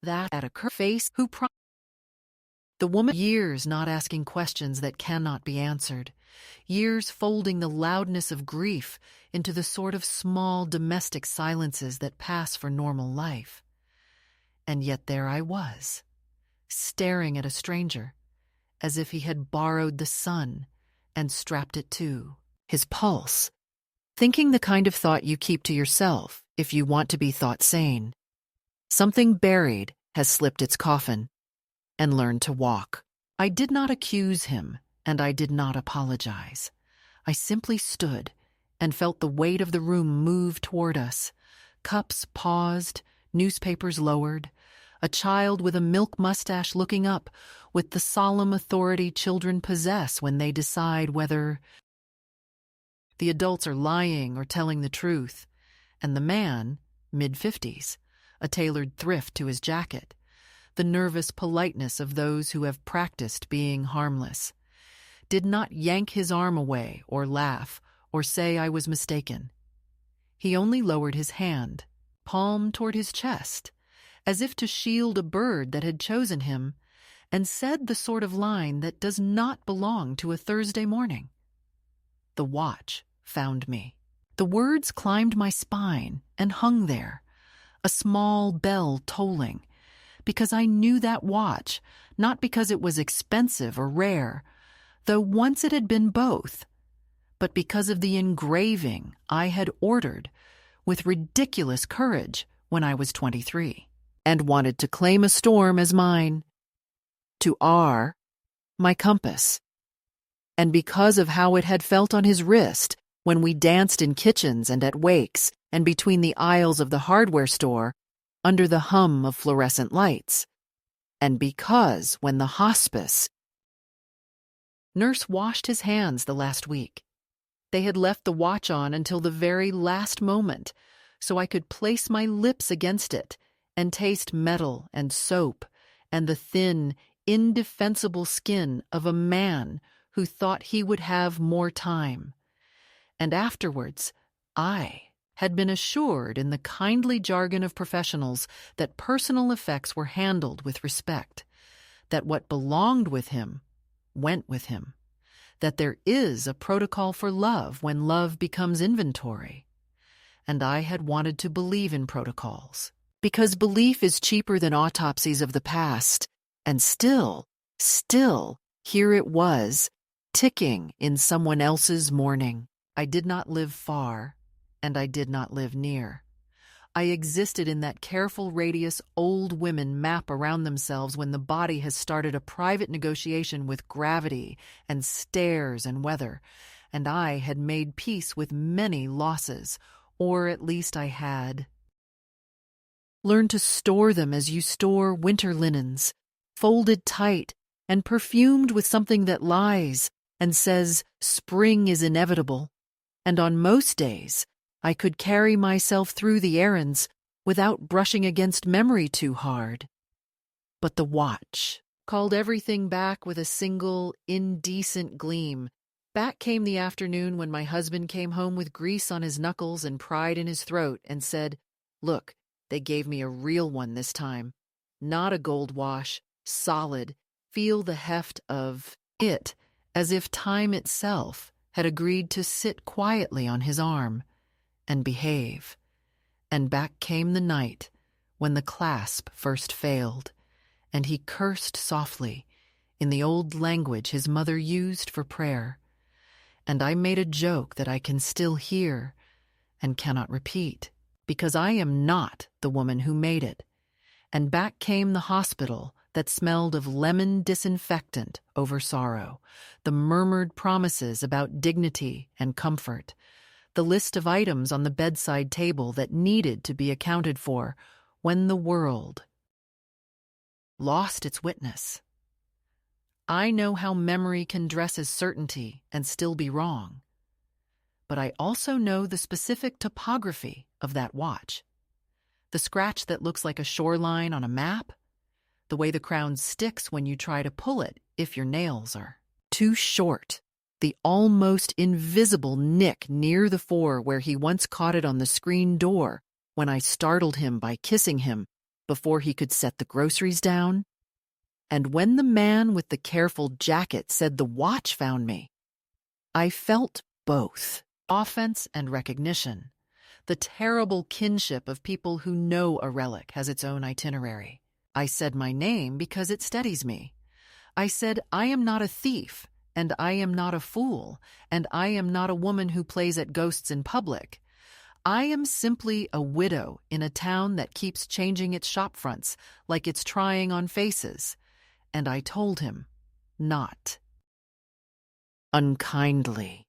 that at a face who the woman, years not asking questions that cannot be answered, years folding the loudness of grief into the sort of small domestic silences that pass for normal life. And yet there I was, staring at a stranger, as if he had borrowed the sun and strapped it to his pulse, thinking the kind of thought you keep to yourself if you want to be thought sane. Something buried has slipped its coffin and learned to walk. I did not accuse him, and I did not apologize. I simply stood and felt the weight of the room move toward us. Cups paused, newspapers lowered, a child with a milk mustache looking up with the solemn authority children possess when they decide whether the adults are lying or telling the truth, and the man, mid-50s, a tailored thrift to his jacket, the nervous politeness of those who have practiced being harmless, did not yank his arm away or laugh or say I was mistaken. He only lowered his hand, palm toward his chest, as if to shield a bird that had chosen him, and said the sort of line that does not belong to a Thursday morning. The watch found me. The words climbed my spine and hung there, a small bell tolling, because I knew that watch, not because it was expensive or rare, though once it had been both, but because of the engraving I had ordered with ridiculous courage when I was 23, and wanted to claim a storm as mine. To R, my compass. And because of how it had felt on his wrist when we danced in kitchens and at wakes and between the aisles of the hardware store under the hum of fluorescent lights. And because when the hospice nurse washed his hands the last week, they had left the watch on until the very last moment so I could place my lips against it and taste metal and soap and the thin, indefensible skin of a man who thought he would have more time. And afterwards, I had been assured in the kindly jargon of professionals that personal effects were handled with respect, that what belonged with him went with him, that there is a protocol for love when love becomes inventory. And I had wanted to believe in protocols, because belief is cheaper than autopsies of the past, and still, here it was, ticking in someone else's morning. I did not live far, and I did not live near. I existed in that careful radius old women map around themselves when the body has started a private negotiation with gravity and stairs and weather, and I had made peace with many losses, or at least I had learned to store them as you store winter linens, folded tight and perfumed with something that lies and says spring is inevitable. And on most days, I could carry myself through the errands without brushing against memory too hard. But the watch called everything back with a single, indecent gleam. Back came the afternoon when my husband came home with grease on his knuckles and pride in his throat and said, "Look, they gave me a real one this time. Not a gold wash, solid. Feel the heft of it, as if time itself had agreed to sit quietly on his arm and behave." And back came the night when the clasp first failed, and he cursed softly in the old language his mother used for prayer. And I made a joke that I can still hear and cannot repeat, because I am not the woman who made it. And back came the hospital that smelled of lemon disinfectant over sorrow, the murmured promises about dignity and comfort, the list of items on the bedside table that needed to be accounted for when the world lost its witness. I know how memory can dress as certainty and still be wrong, but I also know the specific topography of that watch. The scratch that looks like a shoreline on a map, the way the crown sticks when you try to pull it if your nails are too short, the almost invisible nick near the fore where he once caught it on the screen door when I startled him by kissing him before he could set the groceries down. And when the man with the careful jacket said the watch found me, I felt both offense and recognition, the terrible kinship of people who know a relic has its own itinerary. I said my name because it steadies me. I said, I am not a thief, and I am not a fool, and I am not a woman who plays at ghosts in public. I am simply a widow in a town that keeps changing its shopfronts like it's trying on faces. And I told him, not unkindly,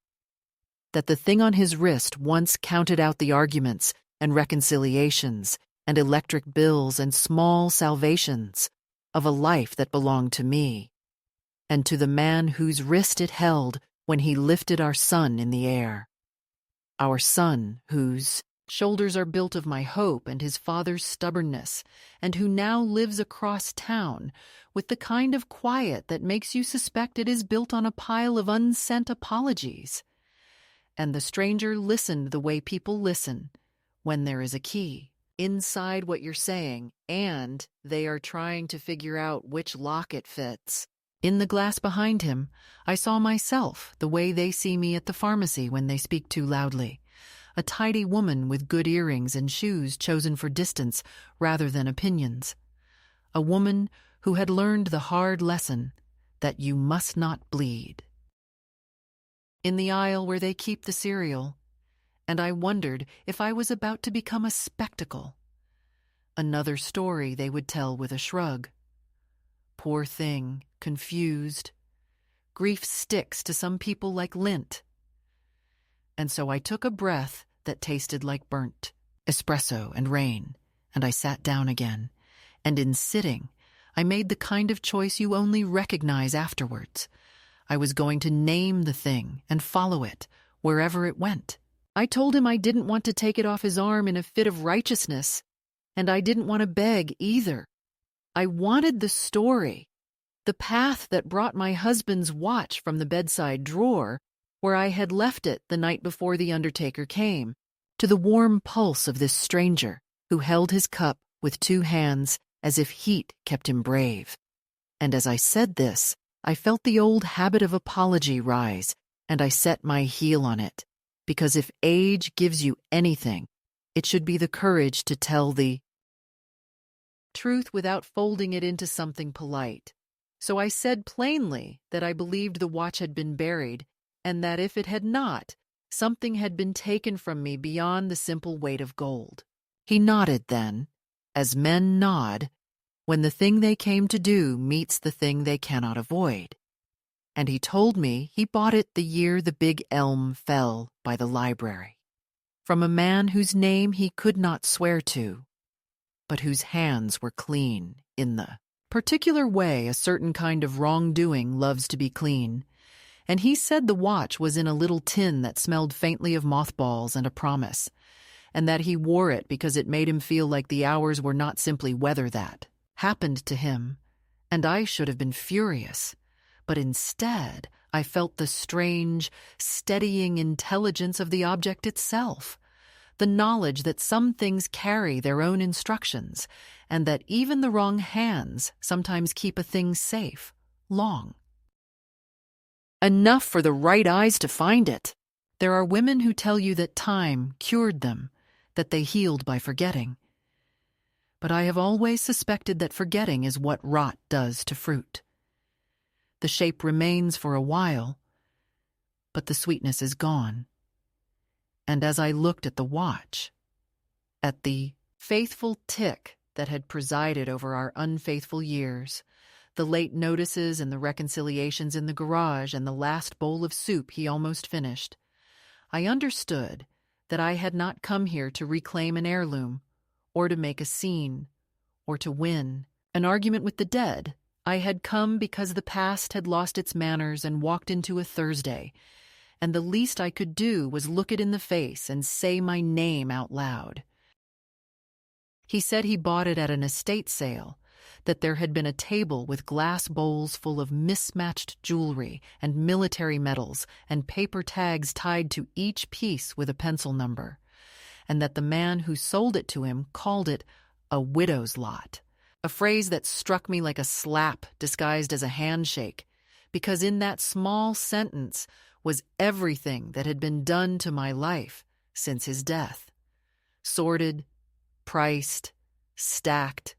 that the thing on his wrist once counted out the arguments and reconciliations and electric bills and small salvations of a life that belonged to me, and to the man whose wrist it held when he lifted our son in the air. Our son, whose shoulders are built of my hope and his father's stubbornness, and who now lives across town with the kind of quiet that makes you suspect it is built on a pile of unsent apologies. And the stranger listened the way people listen when there is a key inside what you're saying, and they are trying to figure out which lock it fits. In the glass behind him, I saw myself the way they see me at the pharmacy when they speak too loudly. A tidy woman with good earrings and shoes chosen for distance rather than opinions. A woman who had learned the hard lesson that you must not bleed. In the aisle where they keep the cereal, and I wondered if I was about to become a spectacle. Another story they would tell with a shrug. Poor thing, confused. Grief sticks to some people like lint. And so I took a breath that tasted like burnt espresso and rain, and I sat down again. And in sitting, I made the kind of choice you only recognize afterwards. I was going to name the thing and follow it wherever it went. I told him I didn't want to take it off his arm in a fit of righteousness, and I didn't want to beg either. I wanted the story, the path that brought my husband's watch from the bedside drawer, where I had left it the night before the undertaker came, to the warm pulse of this stranger who held his cup with two hands as if heat kept him brave. And as I said this, I felt the old habit of apology rise, and I set my heel on it, because if age gives you anything, it should be the courage to tell the truth without folding it into something polite. So I said plainly that I believed the watch had been buried, and that if it had not, something had been taken from me beyond the simple weight of gold. He nodded then, as men nod when the thing they came to do meets the thing they cannot avoid. And he told me he bought it the year the big elm fell by the library, from a man whose name he could not swear to, but whose hands were clean in the particular way a certain kind of wrongdoing loves to be clean. And he said the watch was in a little tin that smelled faintly of mothballs and a promise, and that he wore it because it made him feel like the hours were not simply weather that happened to him, and I should have been furious. But instead, I felt the strange, steadying intelligence of the object itself, the knowledge that some things carry their own instructions, and that even the wrong hands sometimes keep a thing safe, long. Enough for the right eyes to find it. There are women who tell you that time cured them, that they healed by forgetting. But I have always suspected that forgetting is what rot does to fruit. The shape remains for a while, but the sweetness is gone. And as I looked at the watch, at the faithful tick that had presided over our unfaithful years, the late notices and the reconciliations in the garage and the last bowl of soup he almost finished, I understood that I had not come here to reclaim an heirloom, or to make a scene, or to win an argument with the dead. I had come because the past had lost its manners and walked into a Thursday, and the least I could do was look it in the face and say my name out loud. He said he bought it at an estate sale, that there had been a table with glass bowls full of mismatched jewelry and military medals and paper tags tied to each piece with a pencil number, and that the man who sold it to him called it a widow's lot. A phrase that struck me like a slap disguised as a handshake, because in that small sentence was everything that had been done to my life since his death. Sorted, priced, stacked,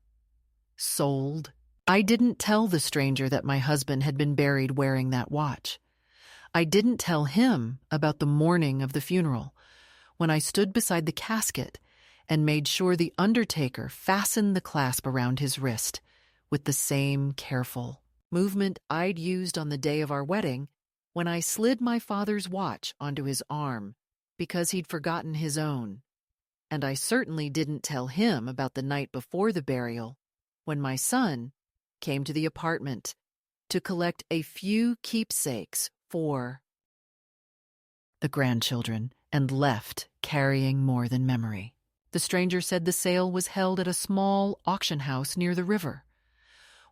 sold. I didn't tell the stranger that my husband had been buried wearing that watch. I didn't tell him about the morning of the funeral, when I stood beside the casket and made sure the undertaker fastened the clasp around his wrist with the same careful movement I'd used on the day of our wedding when I slid my father's watch onto his arm because he'd forgotten his own. And I certainly didn't tell him about the night before the burial, when my son came to the apartment to collect a few keepsakes for the grandchildren and left carrying more than memory. The stranger said the sale was held at a small auction house near the river,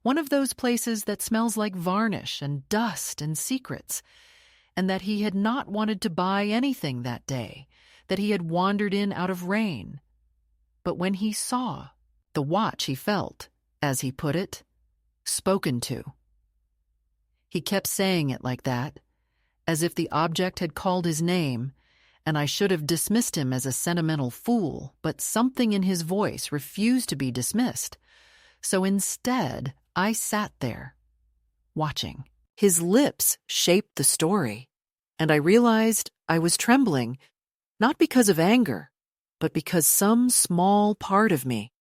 one of those places that smells like varnish and dust and secrets, and that he had not wanted to buy anything that day, that he had wandered in out of rain. But when he saw the watch, he felt, as he put it, spoken to. He kept saying it like that, as if the object had called his name, and I should have dismissed him as a sentimental fool, but something in his voice refused to be dismissed. So instead, I sat there, watching. His lips shaped the story, and I realized I was trembling, not because of anger, but because some small part of me,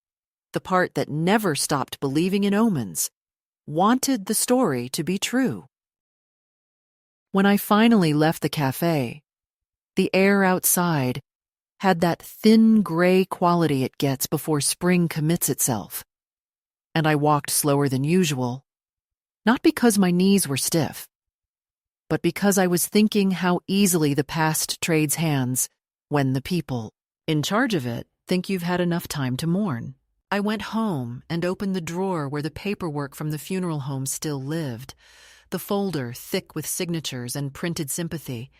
the part that never stopped believing in omens, wanted the story to be true. When I finally left the cafe, the air outside had that thin gray quality it gets before spring commits itself, and I walked slower than usual, not because my knees were stiff, but because I was thinking how easily the past trades hands when the people in charge of it think you've had enough time to mourn. I went home and opened the drawer where the paperwork from the funeral home still lived, the folder thick with signatures and printed sympathy,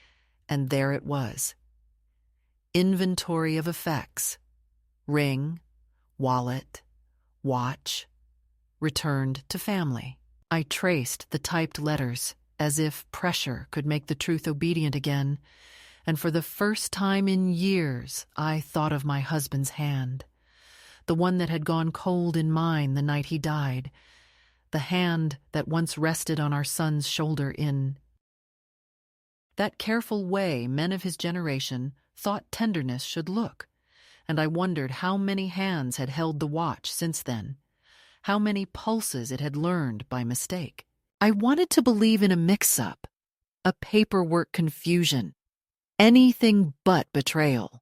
and there it was. Inventory of effects. Ring, wallet, watch, returned to family. I traced the typed letters as if pressure could make the truth obedient again, and for the first time in years I thought of my husband's hand, the one that had gone cold in mine the night he died, the hand that once rested on our son's shoulder in that careful way men of his generation thought tenderness should look, and I wondered how many hands had held the watch since then, how many pulses it had learned by mistake. I wanted to believe in a mix-up, a paperwork confusion, anything but betrayal.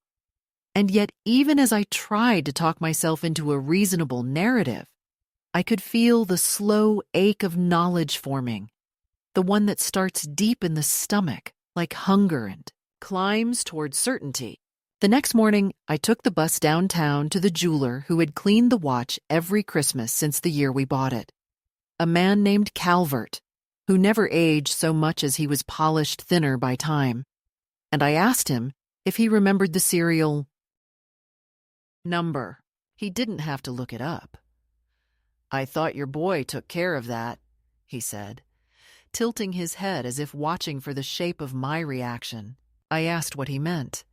And yet, even as I tried to talk myself into a reasonable narrative, I could feel the slow ache of knowledge forming, the one that starts deep in the stomach, like hunger, and climbs toward certainty. The next morning, I took the bus downtown to the jeweler who had cleaned the watch every Christmas since the year we bought it. A man named Calvert, who never aged so much as he was polished thinner by time. And I asked him if he remembered the serial number. He didn't have to look it up. "I thought your boy took care of that," he said, tilting his head as if watching for the shape of my reaction. I asked what he meant,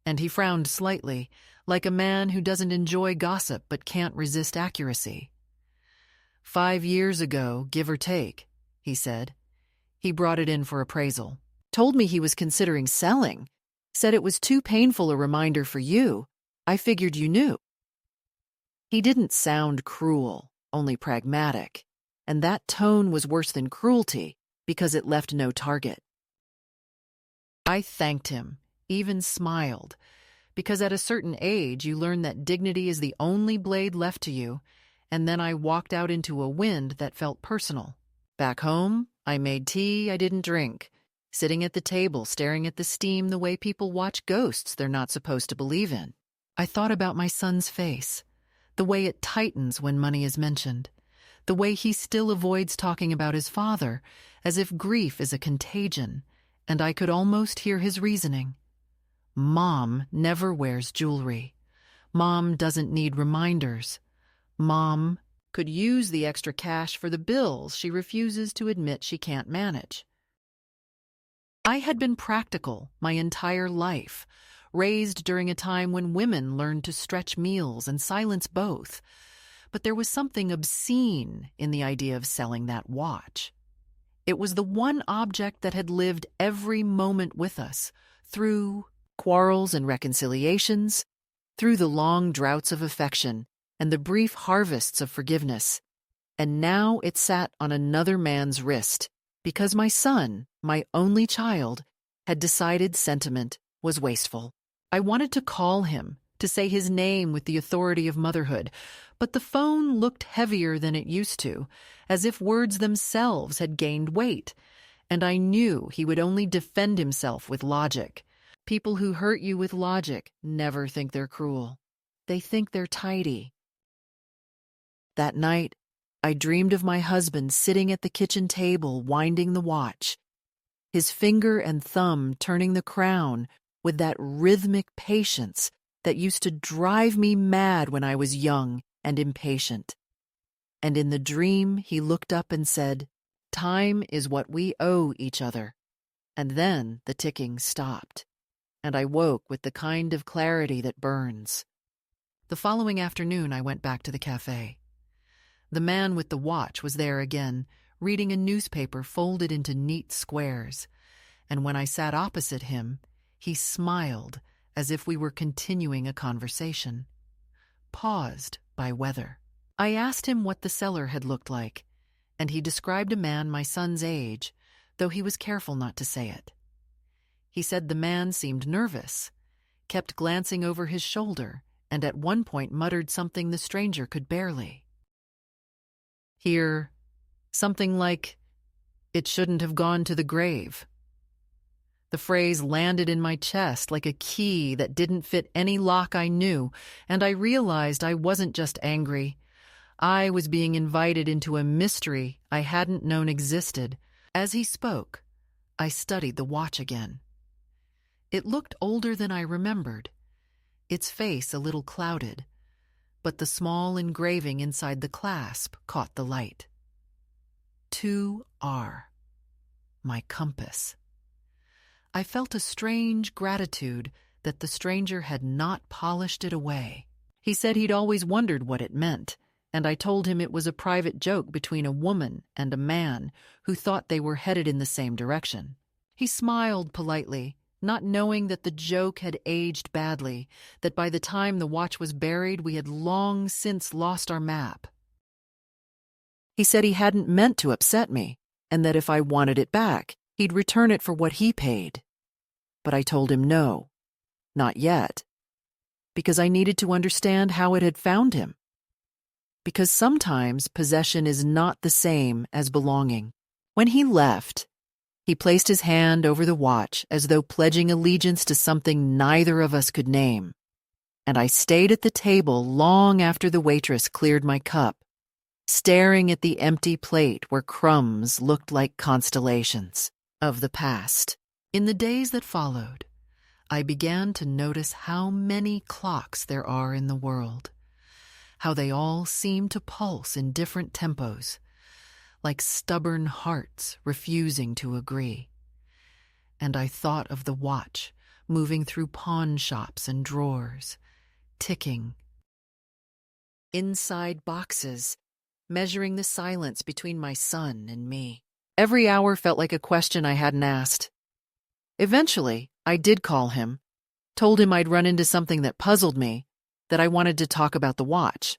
and he frowned slightly, like a man who doesn't enjoy gossip but can't resist accuracy. 5 years ago, give or take, he said. He brought it in for appraisal. Told me he was considering selling. Said it was too painful a reminder for you. I figured you knew. He didn't sound cruel, only pragmatic, and that tone was worse than cruelty because it left no target. I thanked him, even smiled, because at a certain age you learn that dignity is the only blade left to you, and then I walked out into a wind that felt personal. Back home, I made tea I didn't drink, sitting at the table staring at the steam the way people watch ghosts they're not supposed to believe in. I thought about my son's face, the way it tightens when money is mentioned, the way he still avoids talking about his father, as if grief is a contagion, and I could almost hear his reasoning. Mom never wears jewelry. Mom doesn't need reminders. Mom could use the extra cash for the bills she refuses to admit she can't manage. I had been practical my entire life, raised during a time when women learned to stretch meals and silence both. But there was something obscene in the idea of selling that watch. It was the one object that had lived every moment with us, through quarrels and reconciliations, through the long droughts of affection and the brief harvests of forgiveness. And now it sat on another man's wrist, because my son, my only child, had decided sentiment was wasteful. I wanted to call him, to say his name with the authority of motherhood, but the phone looked heavier than it used to, as if words themselves had gained weight, and I knew he would only defend himself with logic. People who hurt you with logic never think they're cruel. They think they're tidy. That night, I dreamed of my husband sitting at the kitchen table winding the watch, his finger and thumb turning the crown with that rhythmic patience that used to drive me mad when I was young and impatient. And in the dream, he looked up and said, "Time is what we owe each other." And then the ticking stopped, and I woke with the kind of clarity that burns. The following afternoon, I went back to the cafe. The man with the watch was there again, reading a newspaper folded into neat squares, and when I sat opposite him, he smiled as if we were continuing a conversation, paused by weather. I asked him what the seller had looked like, and he described a man my son's age, though he was careful not to say it. He said the man seemed nervous, kept glancing over his shoulder, and at one point muttered something the stranger could barely hear, something like, "It shouldn't have gone to the grave." The phrase landed in my chest like a key that didn't fit any lock I knew, and I realized I wasn't just angry. I was being invited into a mystery I hadn't known existed. As he spoke, I studied the watch again. It looked older than I remembered, its face a little clouded, but the small engraving inside the clasp caught the light. 2R, my compass. I felt a strange gratitude that the stranger had not polished it away. He said he'd always wondered what it meant, and I told him it was a private joke between a woman and a man who thought they were headed in the same direction. He smiled politely, not knowing that the joke had aged badly, that by the time the watch was buried, we had long since lost our map. He said he hadn't meant to upset me, and that if I wanted it back, he'd return it for what he paid. But I told him no, not yet, because I needed to understand how it had found him. Because sometimes possession is not the same as belonging. When he left, he placed his hand over the watch as though pledging allegiance to something neither of us could name. And I stayed at the table long after the waitress cleared my cup, staring at the empty plate where crumbs looked like constellations of the past. In the days that followed, I began to notice how many clocks there are in the world, how they all seem to pulse in different tempos, like stubborn hearts refusing to agree. And I thought of the watch moving through pawn shops and drawers, ticking. Inside boxes, measuring the silence between my son and me. Every hour felt like a question I hadn't asked. Eventually, I did call him, told him I'd run into something that puzzled me, that I wanted to talk about the watch.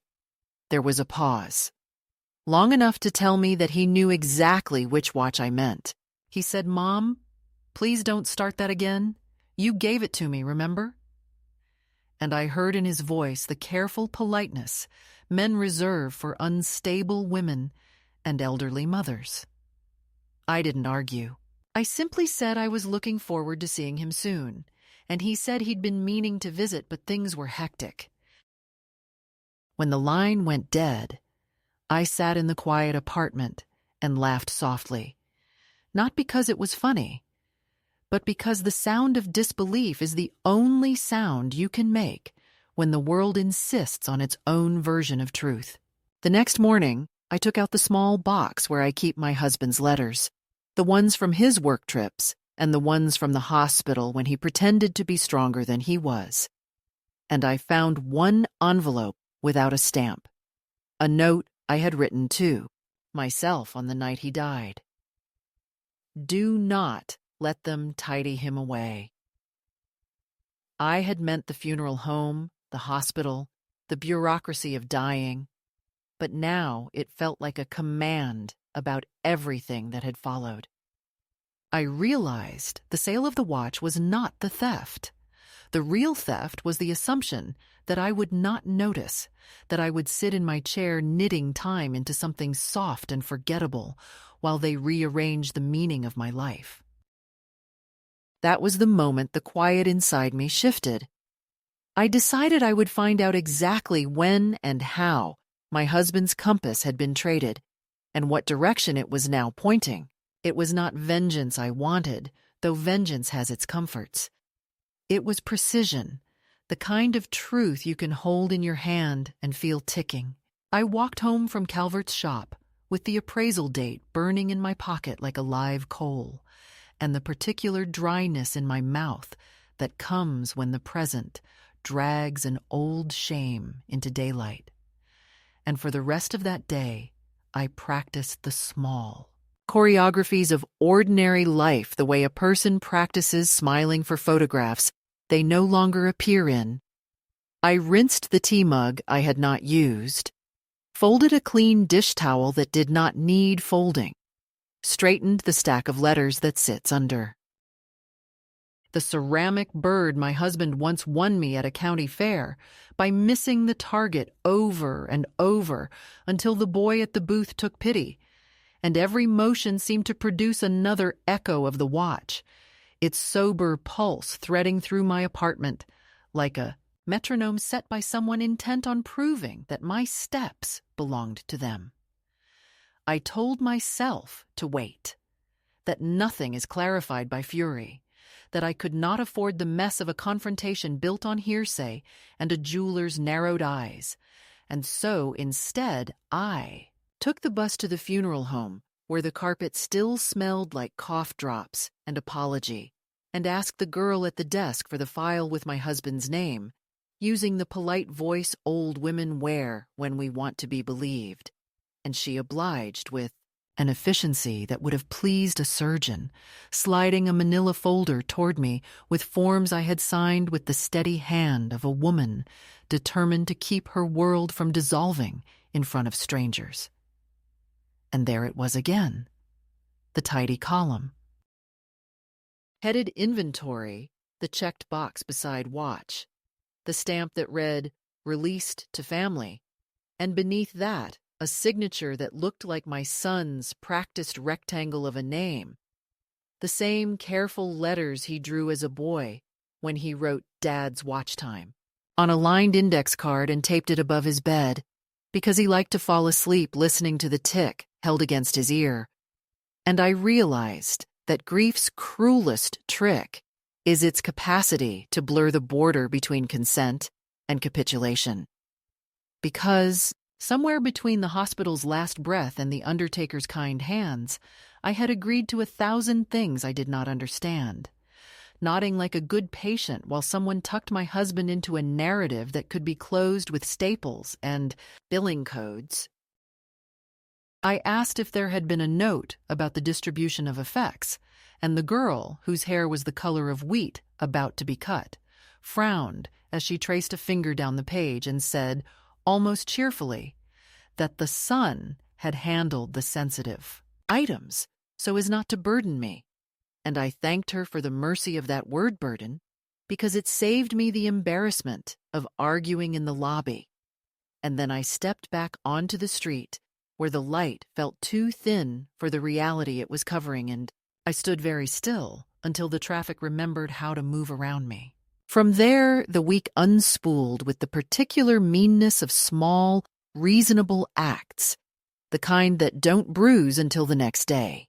There was a pause. Long enough to tell me that he knew exactly which watch I meant. He said, "Mom, please don't start that again. You gave it to me, remember?" And I heard in his voice the careful politeness men reserve for unstable women and elderly mothers. I didn't argue. I simply said I was looking forward to seeing him soon, and he said he'd been meaning to visit, but things were hectic. When the line went dead, I sat in the quiet apartment and laughed softly, not because it was funny, but because the sound of disbelief is the only sound you can make when the world insists on its own version of truth. The next morning, I took out the small box where I keep my husband's letters, the ones from his work trips and the ones from the hospital when he pretended to be stronger than he was. And I found one envelope without a stamp, a note I had written to myself on the night he died. Do not let them tidy him away. I had meant the funeral home, the hospital, the bureaucracy of dying, but now it felt like a command about everything that had followed. I realized the sale of the watch was not the theft. The real theft was the assumption that I would not notice, that I would sit in my chair knitting time into something soft and forgettable while they rearranged the meaning of my life. That was the moment the quiet inside me shifted. I decided I would find out exactly when and how my husband's compass had been traded, and what direction it was now pointing. It was not vengeance I wanted, though vengeance has its comforts. It was precision, the kind of truth you can hold in your hand and feel ticking. I walked home from Calvert's shop with the appraisal date burning in my pocket like a live coal, and the particular dryness in my mouth that comes when the present drags an old shame into daylight. And for the rest of that day, I practiced the small choreographies of ordinary life the way a person practices smiling for photographs they no longer appear in. I rinsed the tea mug I had not used, folded a clean dish towel that did not need folding, straightened the stack of letters that sits under. The ceramic bird my husband once won me at a county fair by missing the target over and over until the boy at the booth took pity, and every motion seemed to produce another echo of the watch, its sober pulse threading through my apartment like a metronome set by someone intent on proving that my steps belonged to them. I told myself to wait, that nothing is clarified by fury, that I could not afford the mess of a confrontation built on hearsay and a jeweler's narrowed eyes, and so instead I took the bus to the funeral home, where the carpet still smelled like cough drops and apology, and asked the girl at the desk for the file with my husband's name, using the polite voice old women wear when we want to be believed, and she obliged with an efficiency that would have pleased a surgeon, sliding a manila folder toward me with forms I had signed with the steady hand of a woman determined to keep her world from dissolving in front of strangers. And there it was again, the tidy column. Headed inventory, the checked box beside watch, the stamp that read, released to family, and beneath that, a signature that looked like my son's practiced rectangle of a name, the same careful letters he drew as a boy when he wrote Dad's watch time on a lined index card and taped it above his bed, because he liked to fall asleep listening to the tick held against his ear. And I realized that grief's cruelest trick is its capacity to blur the border between consent and capitulation. Because somewhere between the hospital's last breath and the undertaker's kind hands, I had agreed to 1,000 things I did not understand, nodding like a good patient while someone tucked my husband into a narrative that could be closed with staples and billing codes. I asked if there had been a note about the distribution of effects, and the girl, whose hair was the color of wheat about to be cut, frowned as she traced a finger down the page and said, almost cheerfully, that the son had handled the sensitive items so as not to burden me, and I thanked her for the mercy of that word burden because it saved me the embarrassment of arguing in the lobby. And then I stepped back onto the street where the light felt too thin for the reality it was covering, and I stood very still until the traffic remembered how to move around me. From there, the week unspooled with the particular meanness of small, reasonable acts, the kind that don't bruise until the next day.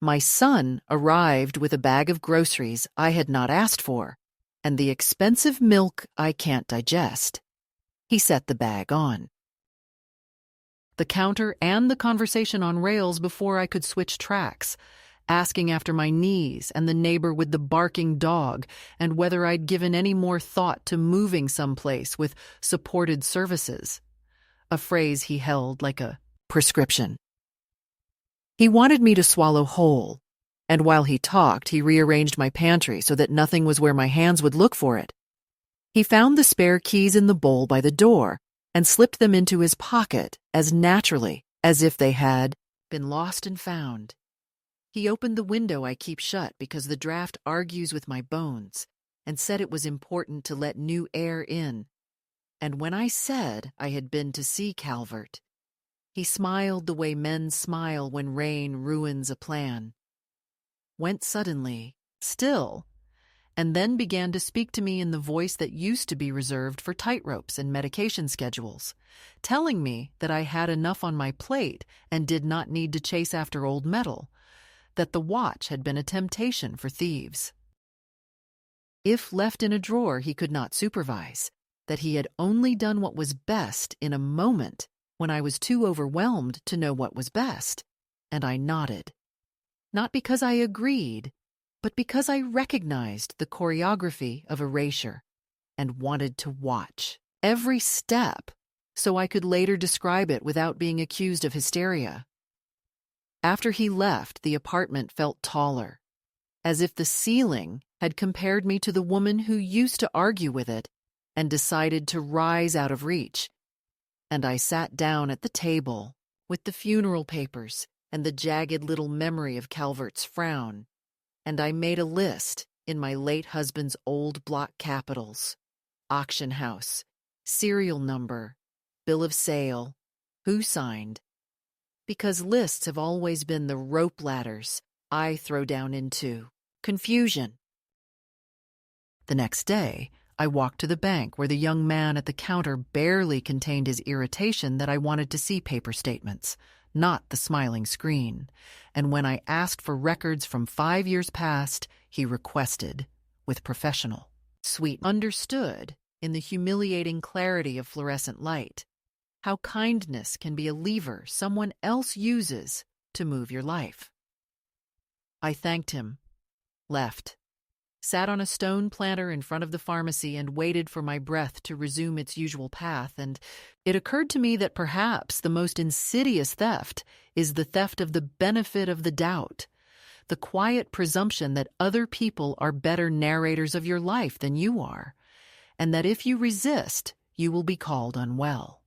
My son arrived with a bag of groceries I had not asked for, and the expensive milk I can't digest. He set the bag on. The counter and the conversation on rails before I could switch tracks, asking after my knees and the neighbor with the barking dog and whether I'd given any more thought to moving someplace with supported services, a phrase he held like a prescription. He wanted me to swallow whole, and while he talked, he rearranged my pantry so that nothing was where my hands would look for it. He found the spare keys in the bowl by the door and slipped them into his pocket as naturally as if they had been lost and found. He opened the window I keep shut because the draft argues with my bones and said it was important to let new air in. And when I said I had been to see Calvert, he smiled the way men smile when rain ruins a plan, went suddenly still, and then began to speak to me in the voice that used to be reserved for tightropes and medication schedules, telling me that I had enough on my plate and did not need to chase after old metal, that the watch had been a temptation for thieves. If left in a drawer, he could not supervise, that he had only done what was best in a moment when I was too overwhelmed to know what was best, and I nodded. Not because I agreed, but because I recognized the choreography of erasure and wanted to watch every step so I could later describe it without being accused of hysteria. After he left, the apartment felt taller, as if the ceiling had compared me to the woman who used to argue with it and decided to rise out of reach. And I sat down at the table with the funeral papers and the jagged little memory of Calvert's frown, and I made a list in my late husband's old block capitals: auction house, serial number, bill of sale, who signed, because lists have always been the rope ladders I throw down into confusion. The next day, I walked to the bank where the young man at the counter barely contained his irritation that I wanted to see paper statements, not the smiling screen, and when I asked for records from 5 years past, he requested, with professional sweet understood in the humiliating clarity of fluorescent light, how kindness can be a lever someone else uses to move your life. I thanked him, left, sat on a stone planter in front of the pharmacy and waited for my breath to resume its usual path, and it occurred to me that perhaps the most insidious theft is the theft of the benefit of the doubt, the quiet presumption that other people are better narrators of your life than you are, and that if you resist, you will be called unwell.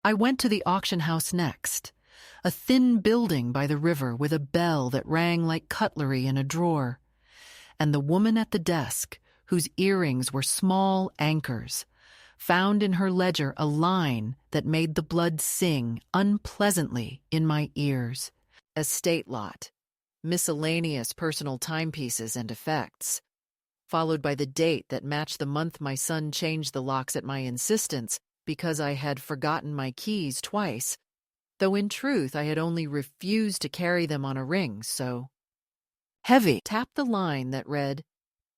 I went to the auction house next, a thin building by the river with a bell that rang like cutlery in a drawer, and the woman at the desk, whose earrings were small anchors, found in her ledger a line that made the blood sing unpleasantly in my ears: estate lot, miscellaneous personal timepieces and effects, followed by the date that matched the month my son changed the locks at my insistence because I had forgotten my keys twice, though in truth I had only refused to carry them on a ring, so heavy tapped the line that read,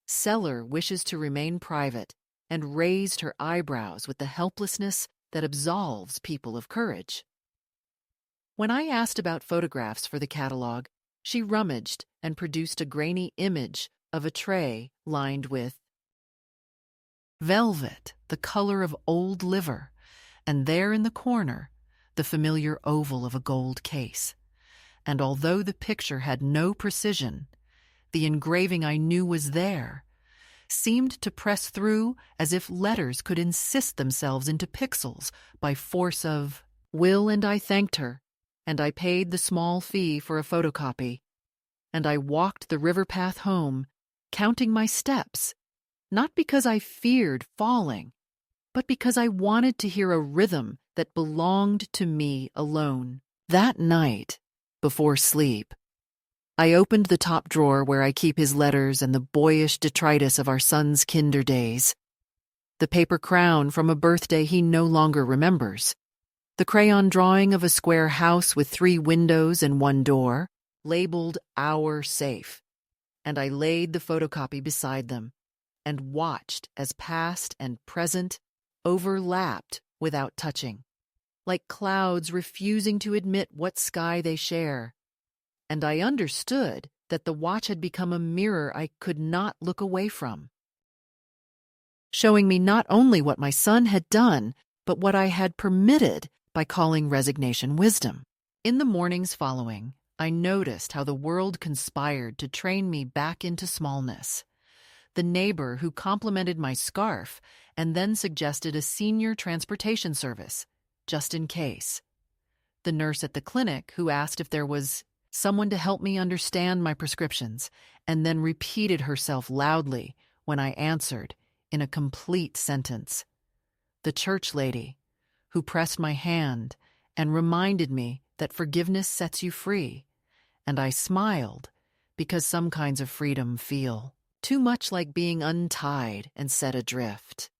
"Seller wishes to remain private," and raised her eyebrows with the helplessness that absolves people of courage. When I asked about photographs for the catalog, she rummaged and produced a grainy image of a tray lined with velvet, the color of old liver, and there in the corner, the familiar oval of a gold case. And although the picture had no precision, the engraving I knew was there seemed to press through as if letters could insist themselves into pixels by force of will, and I thanked her, and I paid the small fee for a photocopy, and I walked the river path home, counting my steps, not because I feared falling, but because I wanted to hear a rhythm that belonged to me alone. That night, before sleep, I opened the top drawer where I keep his letters and the boyish detritus of our son's kinder days. The paper crown from a birthday he no longer remembers. The crayon drawing of a square house with 3 windows and 1 door, labeled "Our Safe," and I laid the photocopy beside them, and watched as past and present overlapped without touching, like clouds refusing to admit what sky they share. And I understood that the watch had become a mirror I could not look away from, showing me not only what my son had done, but what I had permitted by calling resignation wisdom. In the mornings following, I noticed how the world conspired to train me back into smallness. The neighbor who complimented my scarf and then suggested a senior transportation service, just in case. The nurse at the clinic who asked if there was someone to help me understand my prescriptions and then repeated herself loudly when I answered in a complete sentence. The church lady who pressed my hand and reminded me that forgiveness sets you free, and I smiled because some kinds of freedom feel too much like being untied and set adrift.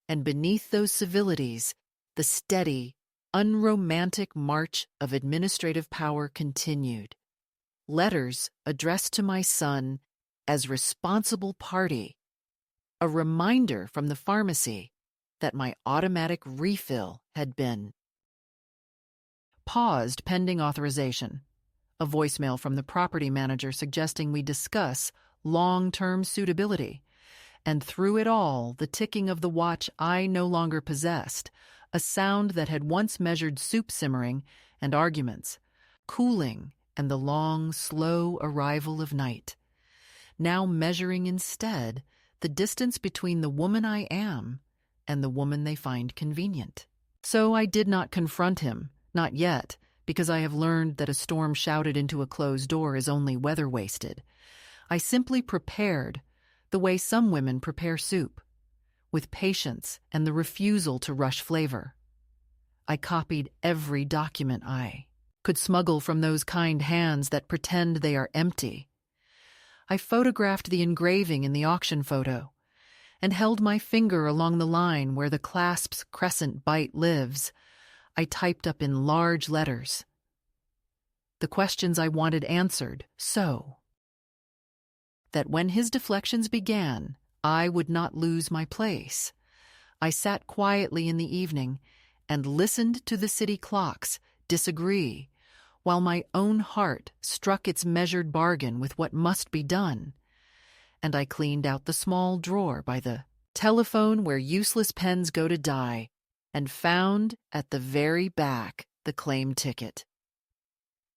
And beneath those civilities, the steady, unromantic march of administrative power continued. Letters addressed to my son as responsible party, a reminder from the pharmacy that my automatic refill had been paused pending authorization, a voicemail from the property manager suggesting we discuss long-term suitability, and through it all, the ticking of the watch I no longer possessed, a sound that had once measured soup simmering and arguments, cooling and the long, slow arrival of night, now measuring instead the distance between the woman I am and the woman they find convenient. So I did not confront him, not yet, because I have learned that a storm shouted into a closed door is only weather-wasted. I simply prepared the way some women prepare soup, with patience and the refusal to rush flavor. I copied every document I could smuggle from those kind hands that pretend they are empty. I photographed the engraving in the auction photo and held my finger along the line where the clasp's crescent bite lives. I typed up in large letters the questions I wanted answered so that when his deflections began, I would not lose my place. I sat quietly in the evening and listened to the city clocks disagree, while my own heart struck its measured bargain with what must be done. And I cleaned out the small drawer by the telephone where useless pens go to die, and found at the very back the claim ticket.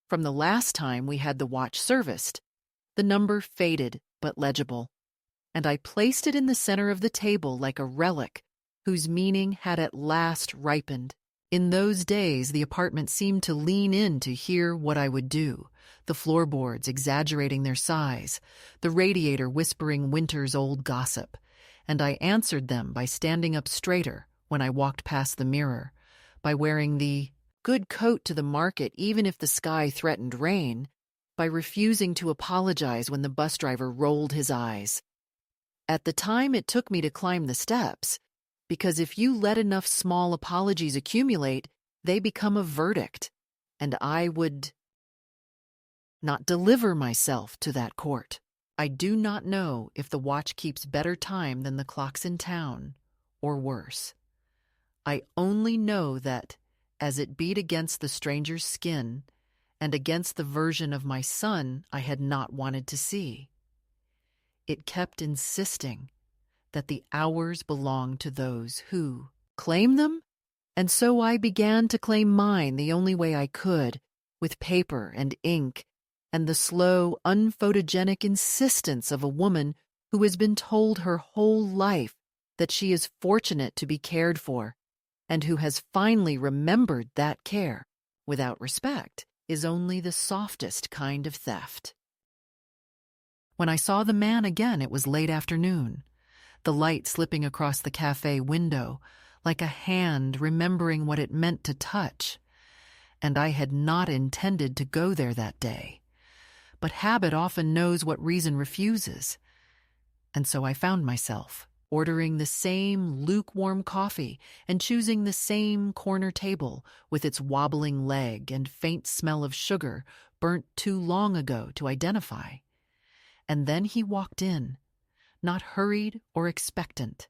From the last time we had the watch serviced, the number faded but legible, and I placed it in the center of the table like a relic whose meaning had at last ripened. In those days, the apartment seemed to lean in to hear what I would do, the floorboards exaggerating their size, the radiator whispering winter's old gossip, and I answered them by standing up straighter when I walked past the mirror, by wearing the good coat to the market even if the sky threatened rain, by refusing to apologize when the bus driver rolled his eyes. At the time it took me to climb the steps, because if you let enough small apologies accumulate, they become a verdict, and I would not deliver myself to that court. I do not know if the watch keeps better time than the clocks in town, or worse. I only know that, as it beat against the stranger's skin and against the version of my son I had not wanted to see, it kept insisting that the hours belong to those who claim them, and so I began to claim mine the only way I could, with paper and ink, and the slow, unphotogenic insistence of a woman who has been told her whole life that she is fortunate to be cared for, and who has finally remembered that care, without respect, is only the softest kind of theft. When I saw the man again, it was late afternoon, the light slipping across the cafe window like a hand remembering what it meant to touch, and I had not intended to go there that day. But habit often knows what reason refuses, and so I found myself ordering the same lukewarm coffee and choosing the same corner table with its wobbling leg and faint smell of sugar burnt too long ago to identify. And then he walked in, not hurried or expectant,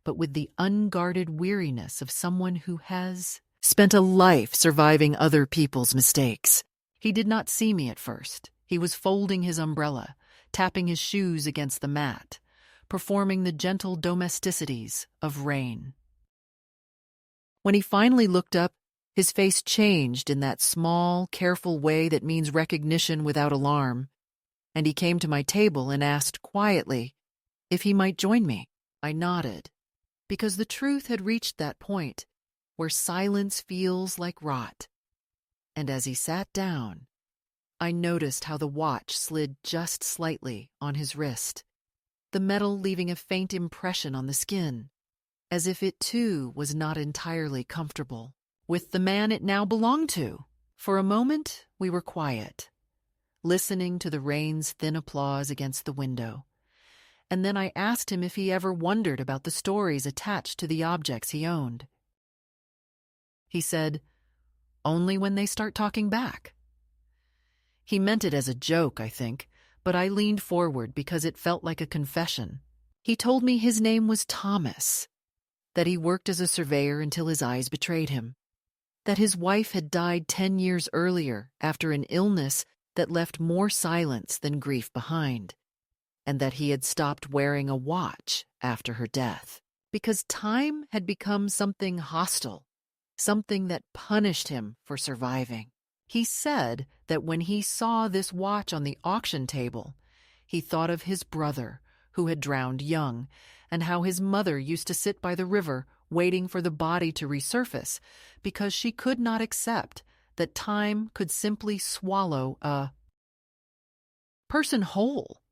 but with the unguarded weariness of someone who has spent a life surviving other people's mistakes. He did not see me at first. He was folding his umbrella, tapping his shoes against the mat, performing the gentle domesticities of rain. When he finally looked up, his face changed in that small, careful way that means recognition without alarm, and he came to my table and asked quietly if he might join me. I nodded, because the truth had reached that point where silence feels like rot. And as he sat down, I noticed how the watch slid just slightly on his wrist, the metal leaving a faint impression on the skin, as if it too was not entirely comfortable with the man it now belonged to. For a moment, we were quiet, listening to the rain's thin applause against the window. And then I asked him if he ever wondered about the stories attached to the objects he owned. He said, "Only when they start talking back." He meant it as a joke, I think, but I leaned forward because it felt like a confession. He told me his name was Thomas, that he worked as a surveyor until his eyes betrayed him, that his wife had died 10 years earlier after an illness that left more silence than grief behind, and that he had stopped wearing a watch after her death, because time had become something hostile, something that punished him for surviving. He said that when he saw this watch on the auction table, he thought of his brother, who had drowned young, and how his mother used to sit by the river waiting for the body to resurface because she could not accept that time could simply swallow a person whole,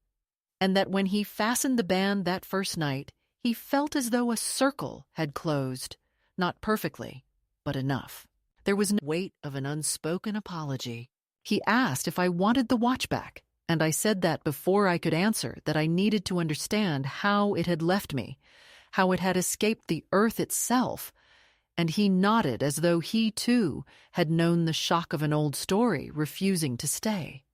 and that when he fastened the band that first night, he felt as though a circle had closed, not perfectly, but enough. There was no weight of an unspoken apology. He asked if I wanted the watch back, and I said that before I could answer that I needed to understand how it had left me, how it had escaped the earth itself, and he nodded as though he, too, had known the shock of an old story refusing to stay.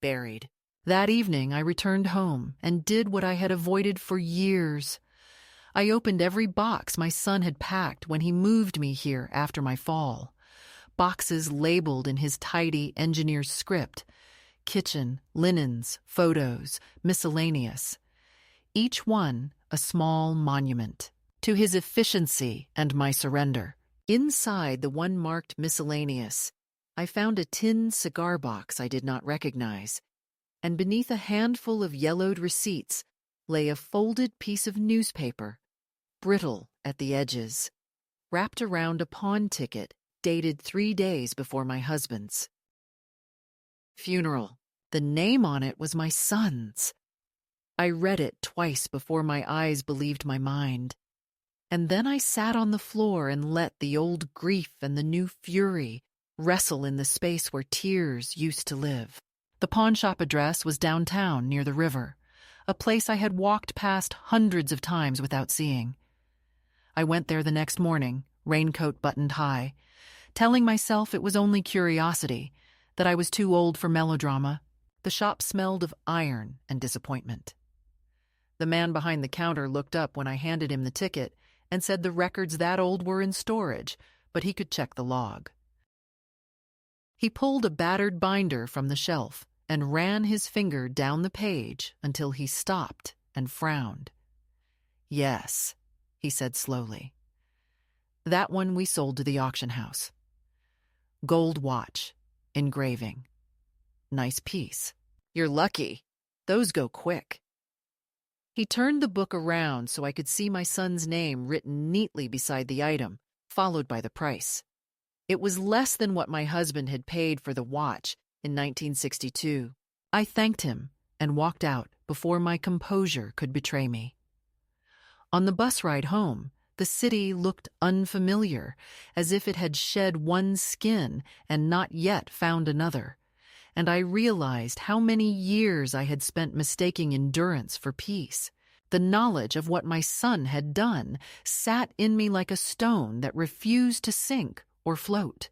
Buried. That evening I returned home and did what I had avoided for years. I opened every box my son had packed when he moved me here after my fall. Boxes labeled in his tidy engineer's script: kitchen, linens, photos, miscellaneous. Each one a small monument to his efficiency and my surrender. Inside the one marked miscellaneous, I found a tin cigar box I did not recognize, and beneath a handful of yellowed receipts lay a folded piece of newspaper, brittle at the edges, wrapped around a pawn ticket dated 3 days before my husband's funeral. The name on it was my son's. I read it twice before my eyes believed my mind. And then I sat on the floor and let the old grief and the new fury wrestle in the space where tears used to live. The pawnshop address was downtown near the river, a place I had walked past hundreds of times without seeing. I went there the next morning, raincoat buttoned high, telling myself it was only curiosity, that I was too old for melodrama. The shop smelled of iron and disappointment. The man behind the counter looked up when I handed him the ticket and said the records that old were in storage, but he could check the log. He pulled a battered binder from the shelf and ran his finger down the page until he stopped and frowned. "Yes," he said slowly. "That one we sold to the auction house. Gold watch, engraving. Nice piece. You're lucky. Those go quick." He turned the book around so I could see my son's name written neatly beside the item, followed by the price. It was less than what my husband had paid for the watch in 1962. I thanked him and walked out before my composure could betray me. On the bus ride home, the city looked unfamiliar, as if it had shed one skin and not yet found another, and I realized how many years I had spent mistaking endurance for peace. The knowledge of what my son had done sat in me like a stone that refused to sink or float.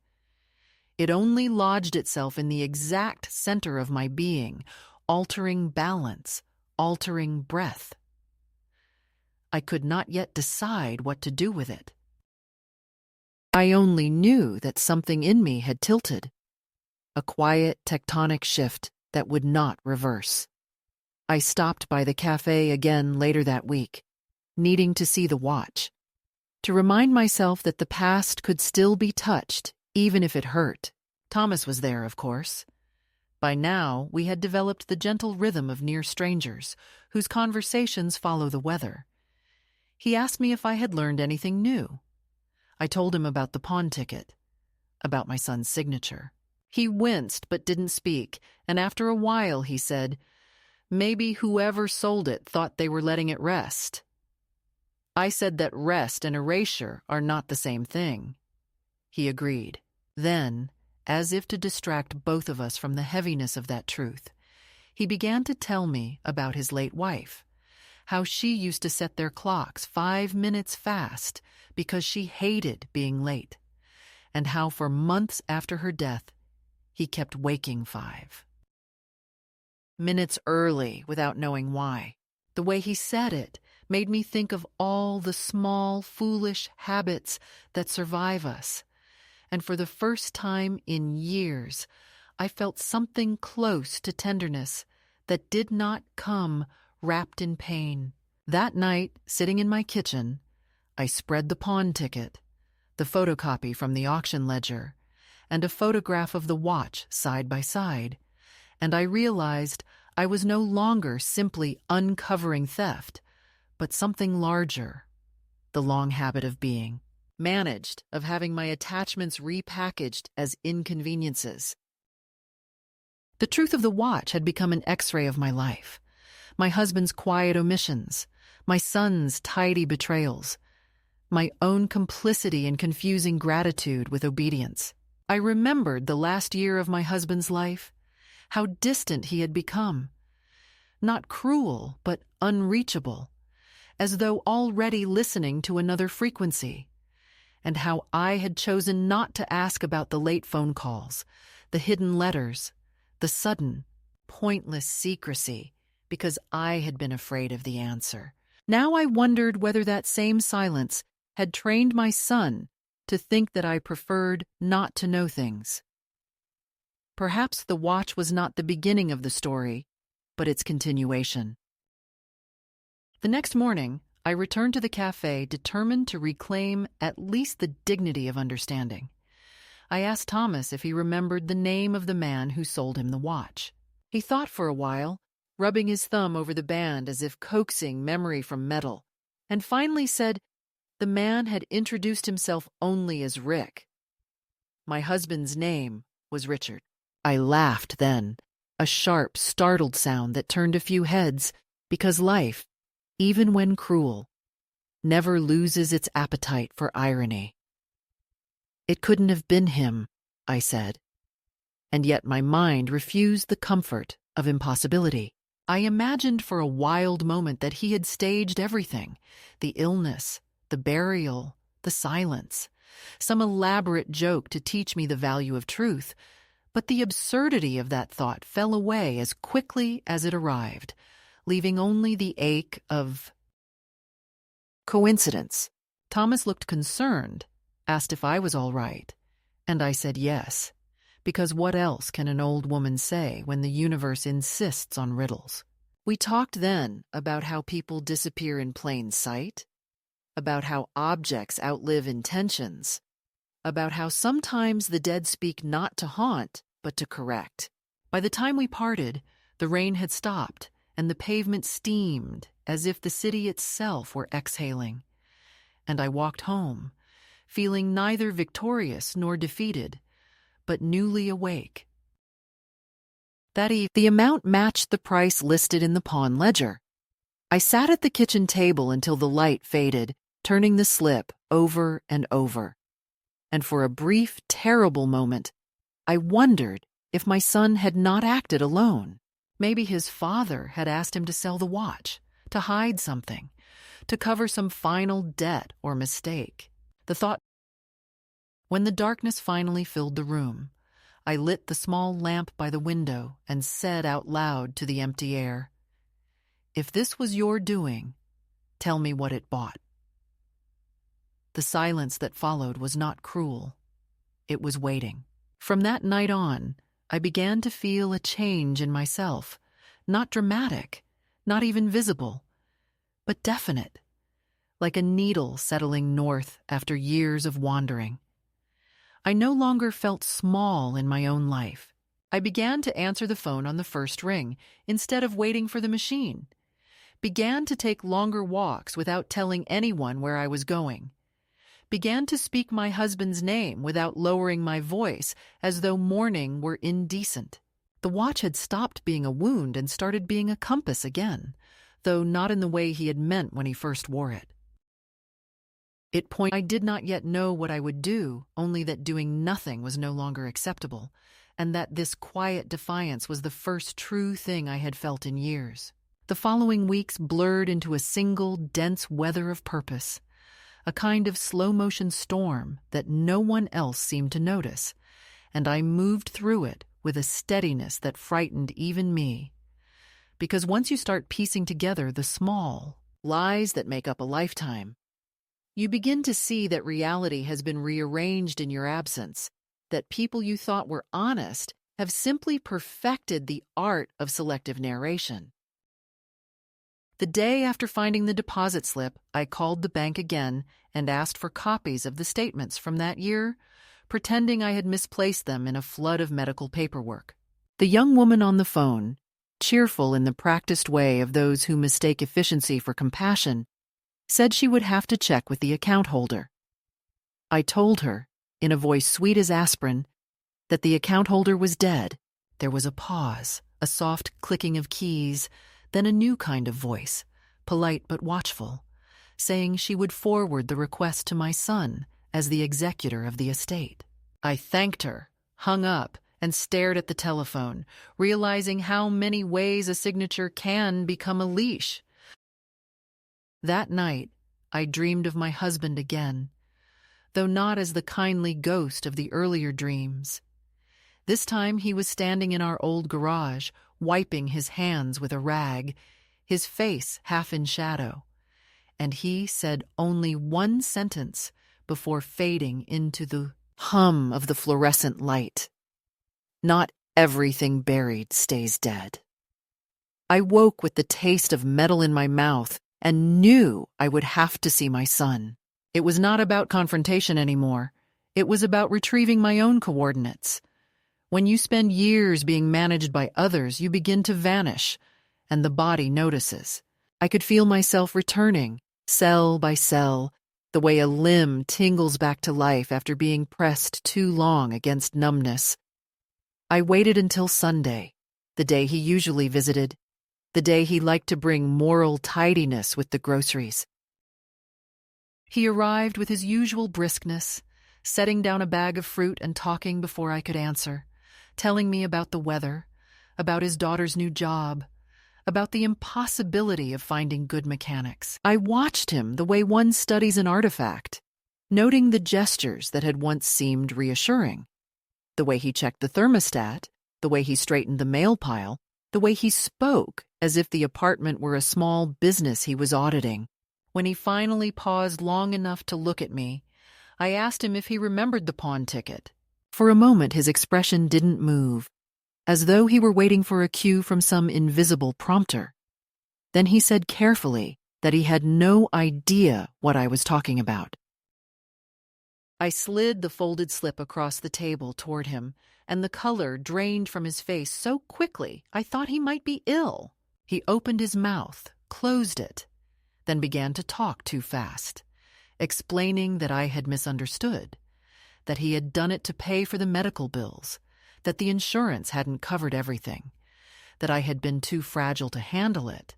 It only lodged itself in the exact center of my being, altering balance, life-altering breath. I could not yet decide what to do with it. I only knew that something in me had tilted, a quiet tectonic shift that would not reverse. I stopped by the cafe again later that week, needing to see the watch, to remind myself that the past could still be touched, even if it hurt. Thomas was there, of course. By now, we had developed the gentle rhythm of near strangers, whose conversations follow the weather. He asked me if I had learned anything new. I told him about the pawn ticket, about my son's signature. He winced but didn't speak, and after a while he said, "Maybe whoever sold it thought they were letting it rest." I said that rest and erasure are not the same thing. He agreed. Then, as if to distract both of us from the heaviness of that truth, he began to tell me about his late wife, how she used to set their clocks 5 minutes fast because she hated being late, and how for months after her death, he kept waking 5 minutes early without knowing why. The way he said it made me think of all the small, foolish habits that survive us, and for the first time in years, I felt something close to tenderness that did not come wrapped in pain. That night, sitting in my kitchen, I spread the pawn ticket, the photocopy from the auction ledger, and a photograph of the watch side by side, and I realized I was no longer simply uncovering theft, but something larger, the long habit of being managed, of having my attachments repackaged as inconveniences. The truth of the watch had become an X-ray of my life, my husband's quiet omissions, my son's tidy betrayals, my own complicity in confusing gratitude with obedience. I remembered the last year of my husband's life, how distant he had become, not cruel, but unreachable, as though already listening to another frequency, and how I had chosen not to ask about the late phone calls, the hidden letters, the sudden, pointless secrecy, because I had been afraid of the answer. Now I wondered whether that same silence had trained my son to think that I preferred not to know things. Perhaps the watch was not the beginning of the story, but its continuation. The next morning, I returned to the cafe determined to reclaim at least the dignity of understanding. I asked Thomas if he remembered the name of the man who sold him the watch. He thought for a while, rubbing his thumb over the band as if coaxing memory from metal, and finally said the man had introduced himself only as Rick. My husband's name was Richard. I laughed then, a sharp, startled sound that turned a few heads, because life, even when cruel, never loses its appetite for irony. It couldn't have been him, I said, and yet my mind refused the comfort of impossibility. I imagined for a wild moment that he had staged everything, the illness, the burial, the silence, some elaborate joke to teach me the value of truth, but the absurdity of that thought fell away as quickly as it arrived, leaving only the ache of coincidence. Thomas looked concerned, asked if I was all right, and I said yes, because what else can an old woman say when the universe insists on riddles? We talked then about how people disappear in plain sight, about how objects outlive intentions, about how sometimes the dead speak not to haunt, but to correct. By the time we parted, the rain had stopped, and the pavement steamed as if the city itself were exhaling. And I walked home, feeling neither victorious nor defeated, but newly awake. That evening, the amount matched the price listed in the pawn ledger. I sat at the kitchen table until the light faded, turning the slip over and over. And for a brief, terrible moment, I wondered if my son had not acted alone. Maybe his father had asked him to sell the watch, to hide something, to cover some final debt or mistake. The thought. When the darkness finally filled the room, I lit the small lamp by the window and said out loud to the empty air, If this was your doing, tell me what it bought." The silence that followed was not cruel. It was waiting. From that night on, I began to feel a change in myself, not dramatic, not even visible, but definite, like a needle settling north after years of wandering. I no longer felt small in my own life. I began to answer the phone on the first ring instead of waiting for the machine, began to take longer walks without telling anyone where I was going, began to speak my husband's name without lowering my voice as though mourning were indecent. The watch had stopped being a wound and started being a compass again, though not in the way he had meant when he first wore it. I did not yet know what I would do, only that doing nothing was no longer acceptable, and that this quiet defiance was the first true thing I had felt in years. The following weeks blurred into a single, dense weather of purpose, a kind of slow-motion storm that no one else seemed to notice, and I moved through it with a steadiness that frightened even me. Because once you start piecing together the small lies that make up a lifetime, you begin to see that reality has been rearranged in your absence, that people you thought were honest have simply perfected the art of selective narration. The day after finding the deposit slip, I called the bank again and asked for copies of the statements from that year, pretending I had misplaced them in a flood of medical paperwork. The young woman on the phone, cheerful in the practiced way of those who mistake efficiency for compassion, said she would have to check with the account holder. I told her, in a voice sweet as aspirin, that the account holder was dead. There was a pause, a soft clicking of keys, then a new kind of voice, polite but watchful, saying she would forward the request to my son as the executor of the estate. I thanked her, hung up, and stared at the telephone, realizing how many ways a signature can become a leash. That night, I dreamed of my husband again, though not as the kindly ghost of the earlier dreams. This time he was standing in our old garage, wiping his hands with a rag, his face half in shadow, and he said only one sentence before fading into the hum of the fluorescent light. "Not everything buried stays dead." I woke with the taste of metal in my mouth and knew I would have to see my son. It was not about confrontation anymore. It was about retrieving my own coordinates. When you spend years being managed by others, you begin to vanish, and the body notices. I could feel myself returning, cell by cell, the way a limb tingles back to life after being pressed too long against numbness. I waited until Sunday, the day he usually visited, the day he liked to bring moral tidiness with the groceries. He arrived with his usual briskness, setting down a bag of fruit and talking before I could answer, telling me about the weather, about his daughter's new job, about the impossibility of finding good mechanics. I watched him the way one studies an artifact, noting the gestures that had once seemed reassuring, the way he checked the thermostat, the way he straightened the mail pile, the way he spoke as if the apartment were a small business he was auditing. When he finally paused long enough to look at me, I asked him if he remembered the pawn ticket. For a moment his expression didn't move, as though he were waiting for a cue from some invisible prompter. Then he said carefully that he had no idea what I was talking about. I slid the folded slip across the table toward him, and the color drained from his face so quickly I thought he might be ill. He opened his mouth, closed it, then began to talk too fast, explaining that I had misunderstood, that he had done it to pay for the medical bills, that the insurance hadn't covered everything, that I had been too fragile to handle it,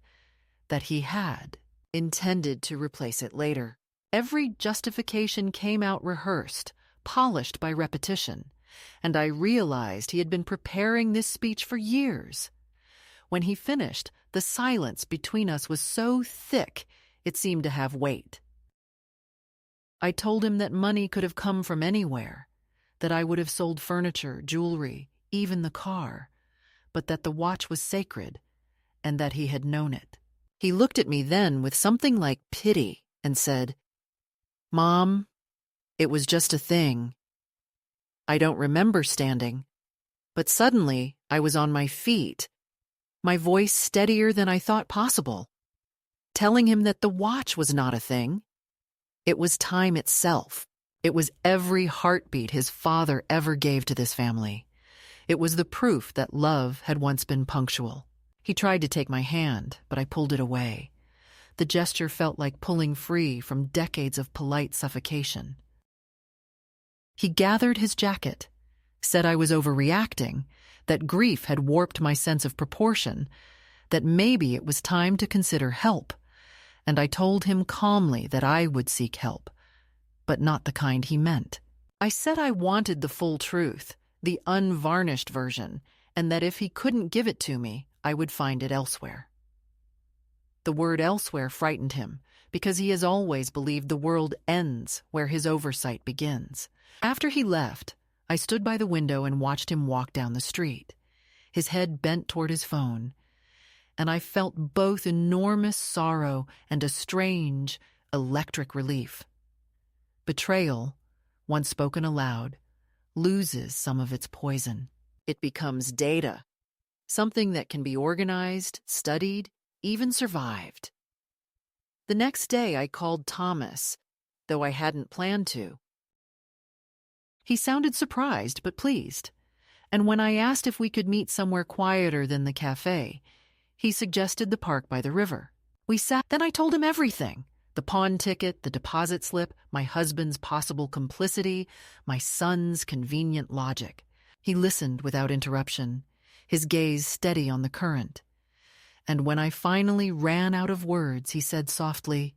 that he had intended to replace it later. Every justification came out rehearsed, polished by repetition, and I realized he had been preparing this speech for years. When he finished, the silence between us was so thick it seemed to have weight. I told him that money could have come from anywhere, that I would have sold furniture, jewelry, even the car, but that the watch was sacred, and that he had known it. He looked at me then with something like pity and said, "Mom, it was just a thing. I don't remember standing, but suddenly I was on my feet, my voice steadier than I thought possible, telling him that the watch was not a thing. It was time itself. It was every heartbeat his father ever gave to this family. It was the proof that love had once been punctual." He tried to take my hand, but I pulled it away. The gesture felt like pulling free from decades of polite suffocation. He gathered his jacket, said I was overreacting, that grief had warped my sense of proportion, that maybe it was time to consider help, and I told him calmly that I would seek help, but not the kind he meant. I said I wanted the full truth, the unvarnished version, and that if he couldn't give it to me, I would find it elsewhere. The word elsewhere frightened him, because he has always believed the world ends where his oversight begins. After he left, I stood by the window and watched him walk down the street, his head bent toward his phone, and I felt both enormous sorrow and a strange, electric relief. Betrayal, once spoken aloud, loses some of its poison. It becomes data, something that can be organized, studied, even survived. The next day I called Thomas, though I hadn't planned to. He sounded surprised but pleased, and when I asked if we could meet somewhere quieter than the cafe, he suggested the park by the river. We sat, then I told him everything: the pawn ticket, the deposit slip, my husband's possible complicity, my son's convenient logic. He listened without interruption, his gaze steady on the current. And when I finally ran out of words, he said softly,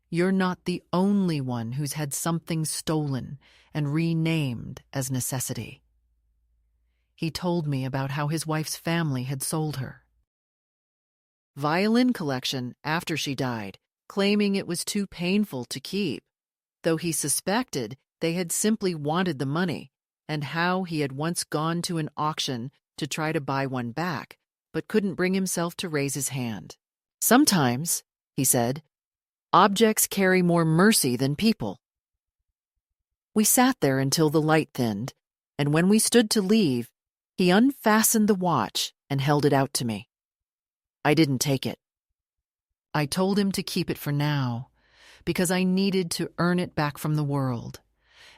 "You're not the only one who's had something stolen and renamed as necessity." He told me about how his wife's family had sold her violin collection after she died, claiming it was too painful to keep, though he suspected they had simply wanted the money, and how he had once gone to an auction to try to buy one back, but couldn't bring himself to raise his hand. "Sometimes," he said, "objects carry more mercy than people." We sat there until the light thinned, and when we stood to leave, he unfastened the watch and held it out to me. I didn't take it. I told him to keep it for now, because I needed to earn it back from the world,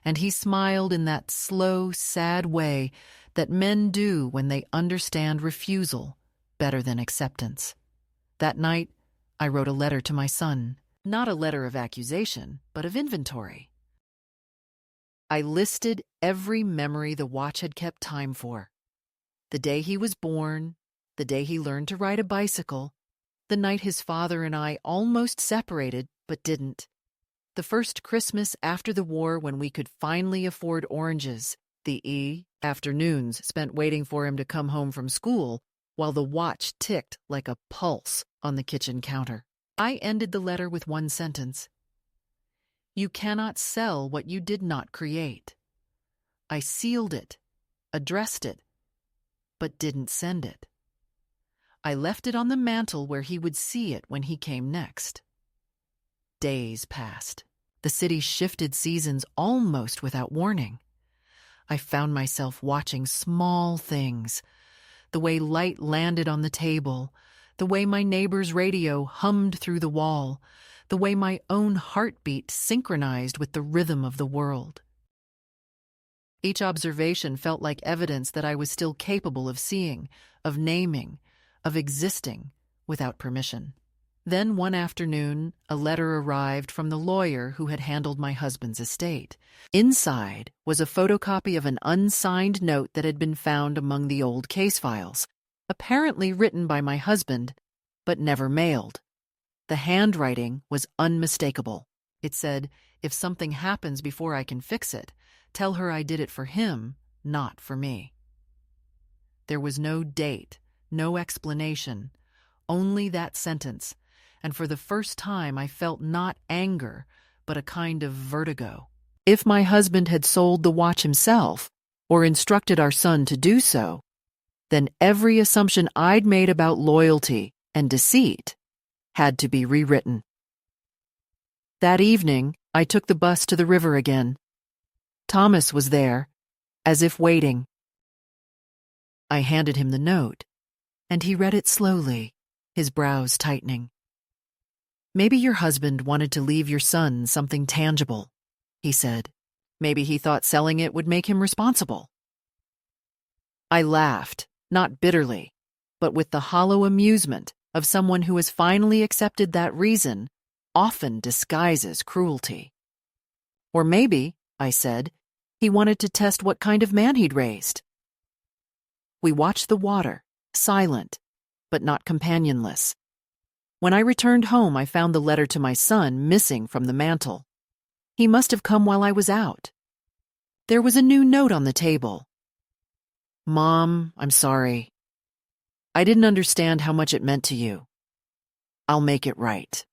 and he smiled in that slow, sad way that men do when they understand refusal better than acceptance. That night, I wrote a letter to my son, not a letter of accusation, but of inventory. I listed every memory the watch had kept time for: the day he was born, the day he learned to ride a bicycle, the night his father and I almost separated but didn't, the first Christmas after the war when we could finally afford oranges, the afternoons spent waiting for him to come home from school while the watch ticked like a pulse on the kitchen counter. I ended the letter with one sentence: "You cannot sell what you did not create." I sealed it, addressed it, but didn't send it. I left it on the mantel where he would see it when he came next. Days passed. The city shifted seasons almost without warning. I found myself watching small things: the way light landed on the table, the way my neighbor's radio hummed through the wall, the way my own heartbeat synchronized with the rhythm of the world. Each observation felt like evidence that I was still capable of seeing, of naming, of existing without permission. Then one afternoon, a letter arrived from the lawyer who had handled my husband's estate. Inside was a photocopy of an unsigned note that had been found among the old case files, apparently written by my husband, but never mailed. The handwriting was unmistakable. It said, "If something happens before I can fix it, tell her I did it for him, not for me." There was no date, no explanation, only that sentence, and for the first time I felt not anger, but a kind of vertigo. If my husband had sold the watch himself, or instructed our son to do so, then every assumption I'd made about loyalty and deceit had to be rewritten. That evening, I took the bus to the river again. Thomas was there, as if waiting. I handed him the note, and he read it slowly, his brows tightening. "Maybe your husband wanted to leave your son something tangible," he said. "Maybe he thought selling it would make him responsible." I laughed, not bitterly, but with the hollow amusement of someone who has finally accepted that reason often disguises cruelty. "Or maybe," I said, "he wanted to test what kind of man he'd raised." We watched the water, silent, but not companionless. When I returned home, I found the letter to my son missing from the mantel. He must have come while I was out. There was a new note on the table. "Mom, I'm sorry. I didn't understand how much it meant to you. I'll make it right."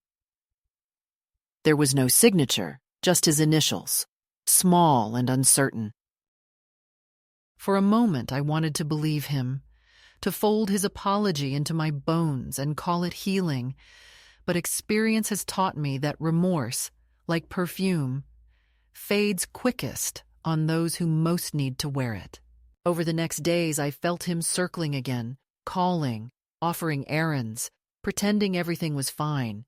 There was no signature, just his initials, small and uncertain. For a moment I wanted to believe him, to fold his apology into my bones and call it healing, but experience has taught me that remorse, like perfume, fades quickest on those who most need to wear it. Over the next days I felt him circling again, calling, offering errands, pretending everything was fine,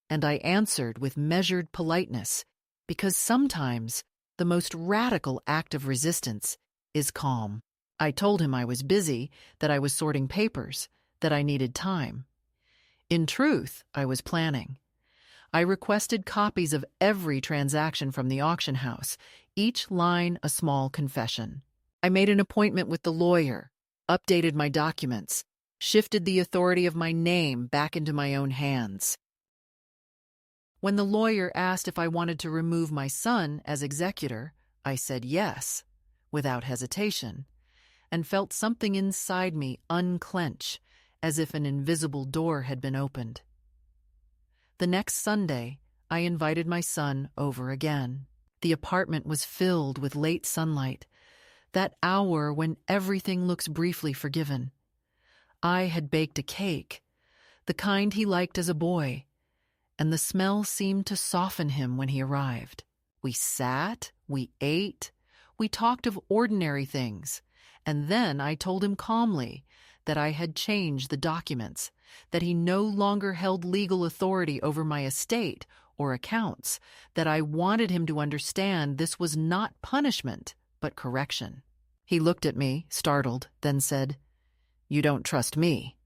and I answered with measured politeness, because sometimes the most radical act of resistance is calm. I told him I was busy, that I was sorting papers, that I needed time. In truth, I was planning. I requested copies of every transaction from the auction house, each line a small confession. I made an appointment with the lawyer, updated my documents, shifted the authority of my name back into my own hands. When the lawyer asked if I wanted to remove my son as executor, I said yes, without hesitation, and felt something inside me unclench, as if an invisible door had been opened. The next Sunday, I invited my son over again. The apartment was filled with late sunlight, that hour when everything looks briefly forgiven. I had baked a cake, the kind he liked as a boy, and the smell seemed to soften him when he arrived. We sat, we ate, we talked of ordinary things, and then I told him calmly that I had changed the documents, that he no longer held legal authority over my estate or accounts, that I wanted him to understand this was not punishment, but correction. He looked at me, startled, then said, "You don't trust me."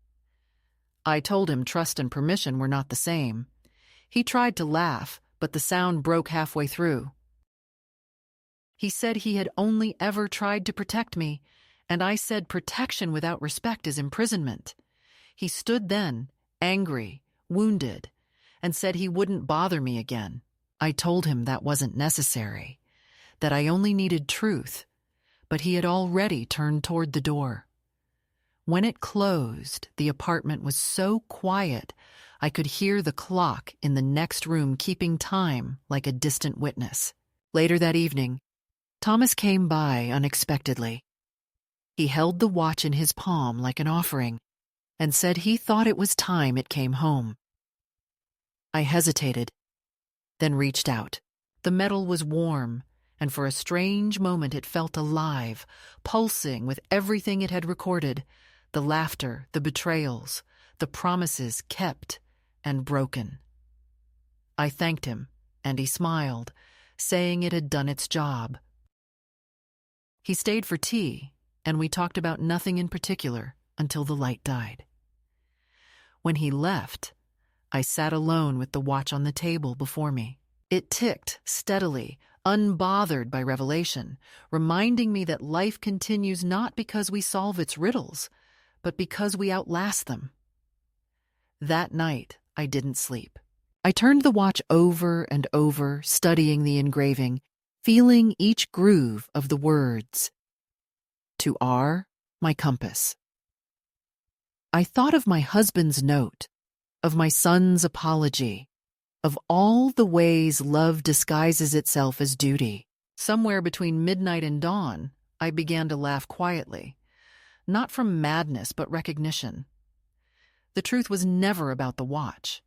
I told him trust and permission were not the same. He tried to laugh, but the sound broke halfway through. He said he had only ever tried to protect me, and I said protection without respect is imprisonment. He stood then, angry, wounded, and said he wouldn't bother me again. I told him that wasn't necessary, that I only needed truth, but he had already turned toward the door. When it closed, the apartment was so quiet I could hear the clock in the next room keeping time like a distant witness. Later that evening, Thomas came by unexpectedly. He held the watch in his palm like an offering and said he thought it was time it came home. I hesitated, then reached out. The metal was warm, and for a strange moment it felt alive, pulsing with everything it had recorded, the laughter, the betrayals, the promises kept and broken. I thanked him, and he smiled, saying it had done its job. He stayed for tea, and we talked about nothing in particular until the light died. When he left, I sat alone with the watch on the table before me. It ticked steadily, unbothered by revelation, reminding me that life continues not because we solve its riddles, but because we outlast them. That night, I didn't sleep. I turned the watch over and over, studying the engraving, feeling each groove of the words. To R, my compass. I thought of my husband's note, of my son's apology, of all the ways love disguises itself as duty. Somewhere between midnight and dawn, I began to laugh quietly, not from madness but recognition. The truth was never about the watch.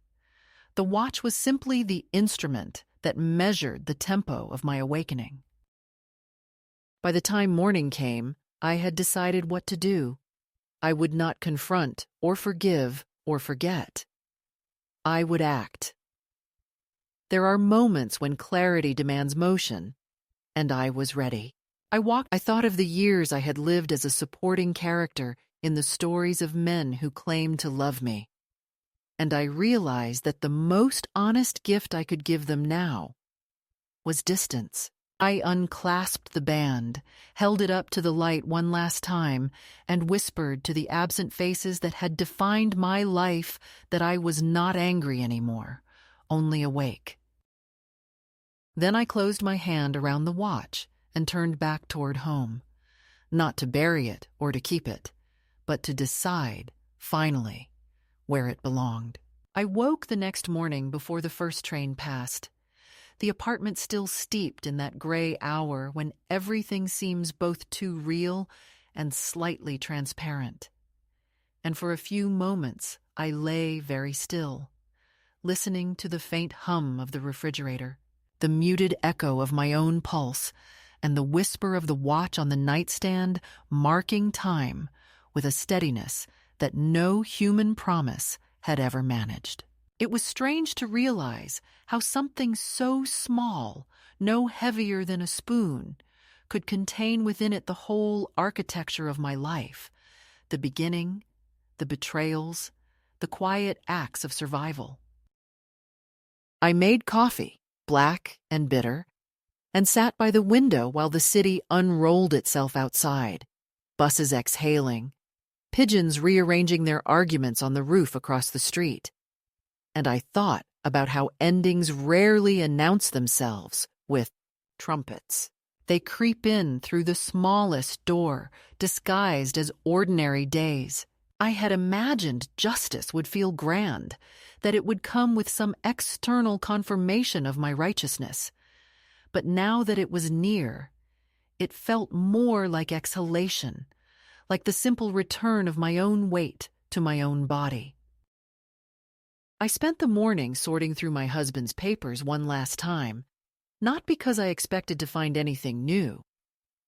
The watch was simply the instrument that measured the tempo of my awakening. By the time morning came, I had decided what to do. I would not confront or forgive or forget. I would act. There are moments when clarity demands motion, and I was ready. I thought of the years I had lived as a supporting character in the stories of men who claimed to love me, and I realized that the most honest gift I could give them now was distance. I unclasped the band, held it up to the light one last time, and whispered to the absent faces that had defined my life that I was not angry anymore, only awake. Then I closed my hand around the watch and turned back toward home, not to bury it or to keep it, but to decide, finally, where it belonged. I woke the next morning before the first train passed. The apartment still steeped in that gray hour when everything seems both too real and slightly transparent. And for a few moments, I lay very still, listening to the faint hum of the refrigerator, the muted echo of my own pulse, and the whisper of the watch on the nightstand marking time with a steadiness that no human promise had ever managed. It was strange to realize how something so small, no heavier than a spoon, could contain within it the whole architecture of my life, the beginning, the betrayals, the quiet acts of survival. I made coffee, black and bitter, and sat by the window while the city unrolled itself outside, buses exhaling, pigeons rearranging their arguments on the roof across the street. And I thought about how endings rarely announce themselves with trumpets. They creep in through the smallest door, disguised as ordinary days. I had imagined justice would feel grand, that it would come with some external confirmation of my righteousness. But now that it was near, it felt more like exhalation, like the simple return of my own weight to my own body. I spent the morning sorting through my husband's papers one last time, not because I expected to find anything new,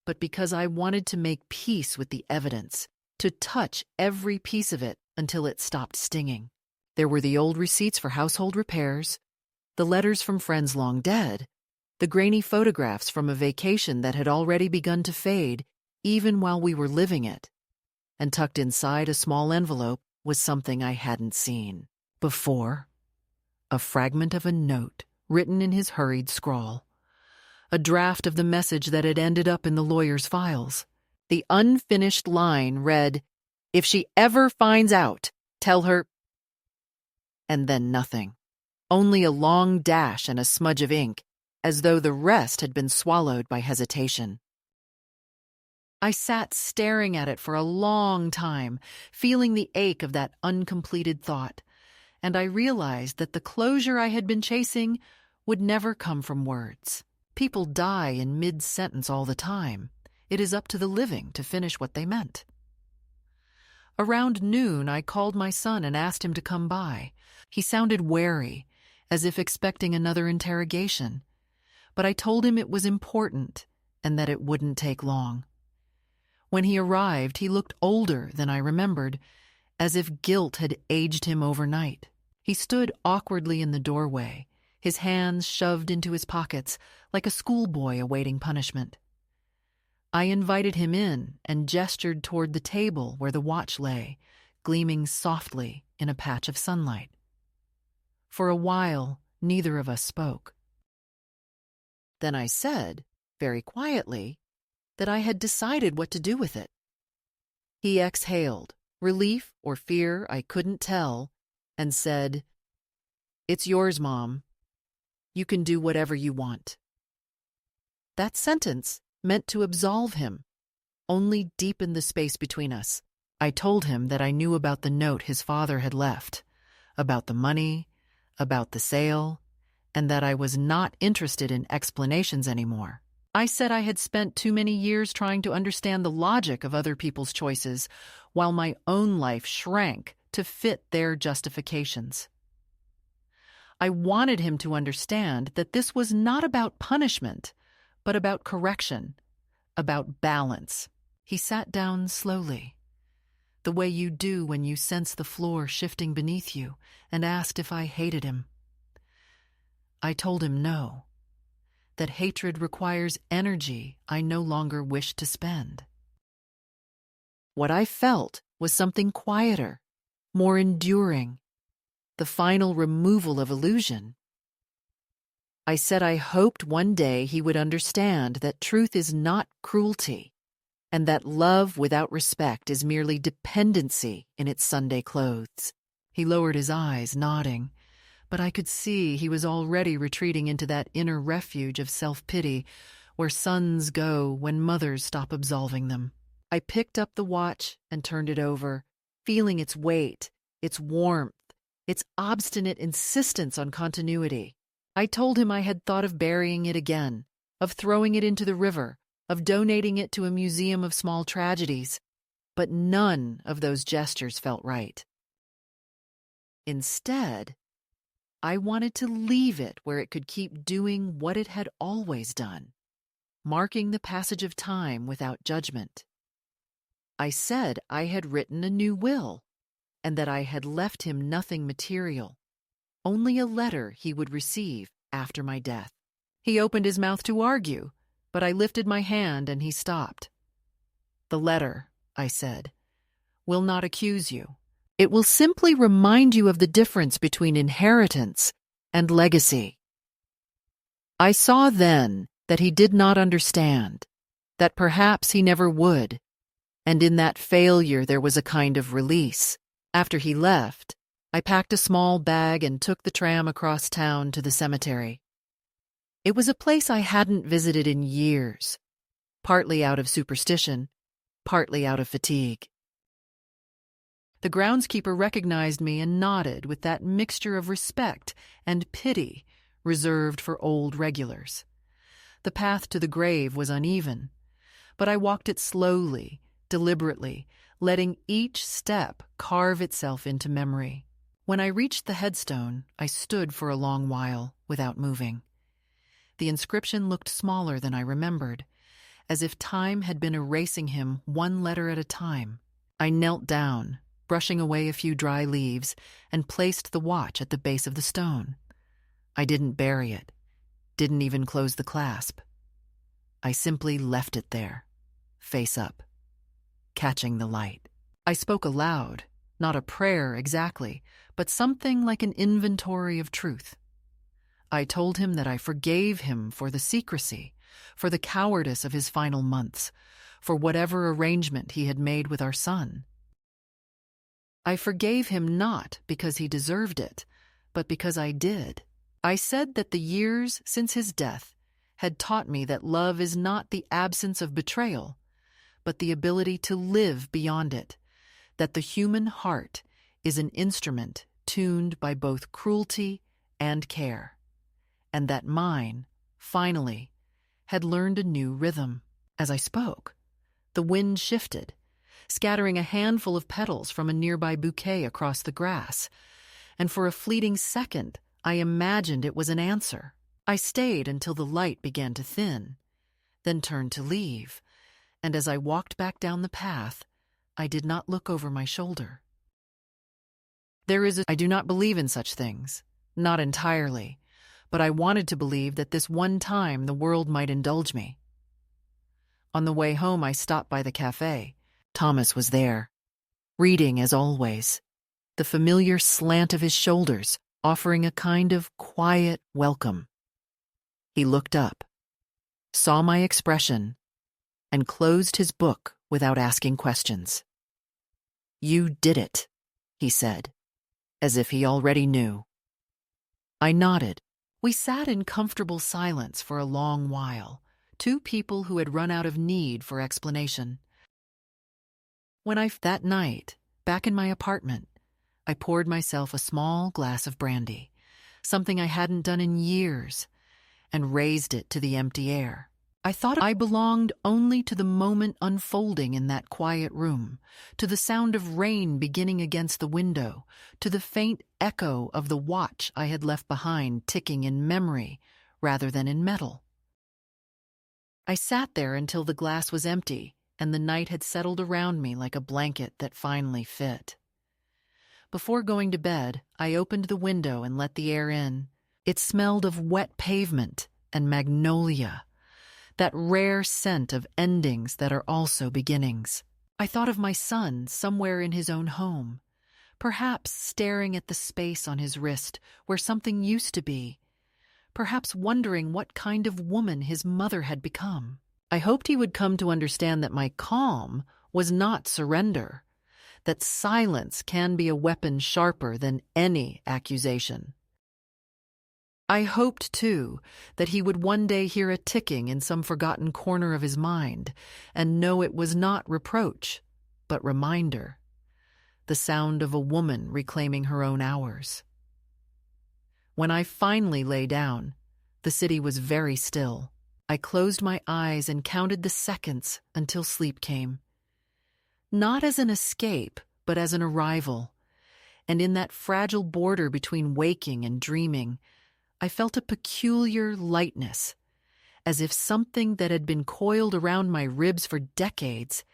but because I wanted to make peace with the evidence, to touch every piece of it until it stopped stinging. There were the old receipts for household repairs, the letters from friends long dead, the grainy photographs from a vacation that had already begun to fade even while we were living it, and tucked inside a small envelope was something I hadn't seen before, a fragment of a note written in his hurried scrawl, a draft of the message that had ended up in the lawyer's files. The unfinished line read, "If she ever finds out, tell her," and then nothing, only a long dash and a smudge of ink, as though the rest had been swallowed by hesitation. I sat staring at it for a long time, feeling the ache of that uncompleted thought, and I realized that the closure I had been chasing would never come from words. People die in mid-sentence all the time. It is up to the living to finish what they meant. Around noon, I called my son and asked him to come by. He sounded wary, as if expecting another interrogation, but I told him it was important and that it wouldn't take long. When he arrived, he looked older than I remembered, as if guilt had aged him overnight. He stood awkwardly in the doorway, his hands shoved into his pockets like a schoolboy awaiting punishment. I invited him in and gestured toward the table where the watch lay, gleaming softly in a patch of sunlight. For a while, neither of us spoke. Then I said, very quietly, that I had decided what to do with it. He exhaled, relief or fear I couldn't tell, and said, "It's yours, Mom. You can do whatever you want." That sentence meant to absolve him, only deepened the space between us. I told him that I knew about the note his father had left, about the money, about the sale, and that I was not interested in explanations anymore. I said I had spent too many years trying to understand the logic of other people's choices, while my own life shrank to fit their justifications. I wanted him to understand that this was not about punishment, but about correction, about balance. He sat down slowly, the way you do when you sense the floor shifting beneath you, and asked if I hated him. I told him no, that hatred requires energy I no longer wish to spend. What I felt was something quieter, more enduring, the final removal of illusion. I said I hoped one day he would understand that truth is not cruelty, and that love without respect is merely dependency in its Sunday clothes. He lowered his eyes, nodding, but I could see he was already retreating into that inner refuge of self-pity where sons go when mothers stop absolving them. I picked up the watch and turned it over, feeling its weight, its warmth, its obstinate insistence on continuity. I told him I had thought of burying it again, of throwing it into the river, of donating it to a museum of small tragedies, but none of those gestures felt right. Instead, I wanted to leave it where it could keep doing what it had always done, marking the passage of time without judgment. I said I had written a new will, and that I had left him nothing material, only a letter he would receive after my death. He opened his mouth to argue, but I lifted my hand and he stopped. The letter, I said, will not accuse you. It will simply remind you of the difference between inheritance and legacy. I saw then that he did not understand, that perhaps he never would, and in that failure there was a kind of release. After he left, I packed a small bag and took the tram across town to the cemetery. It was a place I hadn't visited in years, partly out of superstition, partly out of fatigue. The groundskeeper recognized me and nodded with that mixture of respect and pity reserved for old regulars. The path to the grave was uneven, but I walked it slowly, deliberately, letting each step carve itself into memory. When I reached the headstone, I stood for a long while without moving. The inscription looked smaller than I remembered, as if time had been erasing him one letter at a time. I knelt down, brushing away a few dry leaves, and placed the watch at the base of the stone. I didn't bury it, didn't even close the clasp. I simply left it there, face up, catching the light. I spoke aloud, not a prayer exactly, but something like an inventory of truth. I told him that I forgave him for the secrecy, for the cowardice of his final months, for whatever arrangement he had made with our son. I forgave him not because he deserved it, but because I did. I said that the years since his death had taught me that love is not the absence of betrayal, but the ability to live beyond it, that the human heart is an instrument tuned by both cruelty and care, and that mine, finally, had learned a new rhythm. As I spoke, the wind shifted, scattering a handful of petals from a nearby bouquet across the grass, and for a fleeting second I imagined it was an answer. I stayed until the light began to thin, then turned to leave, and as I walked back down the path, I did not look over my shoulder. I do not believe in such things, not entirely, but I wanted to believe that this one time the world might indulge me. On the way home, I stopped by the cafe. Thomas was there, reading as always, the familiar slant of his shoulders offering a kind of quiet welcome. He looked up, saw my expression, and closed his book without asking questions. "You did it," he said, as if he already knew. I nodded. We sat in comfortable silence for a long while, two people who had run out of need for explanation. That night, back in my apartment, I poured myself a small glass of brandy, something I hadn't done in years, and raised it to the empty air. I thought I belonged only to the moment unfolding in that quiet room, to the sound of rain beginning against the window, to the faint echo of the watch I had left behind ticking in memory rather than in metal. I sat there until the glass was empty and the night had settled around me like a blanket that finally fit. Before going to bed, I opened the window and let the air in. It smelled of wet pavement and magnolia, that rare scent of endings that are also beginnings. I thought of my son somewhere in his own home, perhaps staring at the space on his wrist where something used to be, perhaps wondering what kind of woman his mother had become. I hoped he would come to understand that my calm was not surrender, that silence can be a weapon sharper than any accusation. I hoped, too, that he would one day hear a ticking in some forgotten corner of his mind and know it was not reproach, but reminder, the sound of a woman reclaiming her own hours. When I finally lay down, the city was very still. I closed my eyes and counted the seconds until sleep came. Not as an escape, but as an arrival. And in that fragile border between waking and dreaming, I felt a peculiar lightness, as if something that had been coiled around my ribs for decades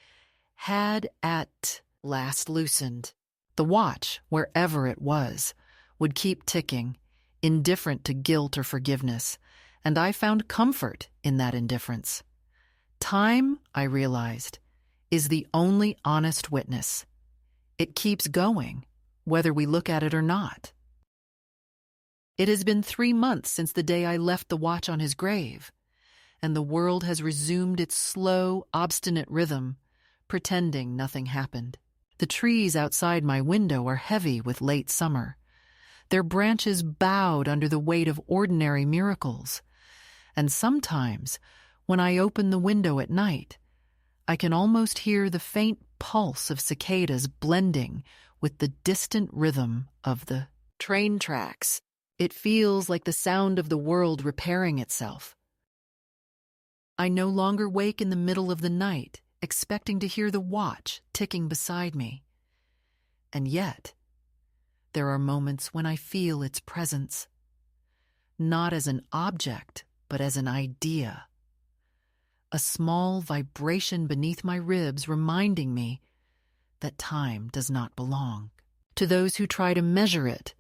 had at last loosened. The watch, wherever it was, would keep ticking, indifferent to guilt or forgiveness, and I found comfort in that indifference. Time, I realized, is the only honest witness. It keeps going, whether we look at it or not. It has been 3 months since the day I left the watch on his grave, and the world has resumed its slow, obstinate rhythm, pretending nothing happened. The trees outside my window are heavy with late summer, their branches bowed under the weight of ordinary miracles, and sometimes, when I open the window at night, I can almost hear the faint pulse of cicadas blending with the distant rhythm of the train tracks. It feels like the sound of the world repairing itself. I no longer wake in the middle of the night, expecting to hear the watch ticking beside me. And yet, there are moments when I feel its presence, not as an object, but as an idea. A small vibration beneath my ribs reminding me that time does not belong to those who try to measure it,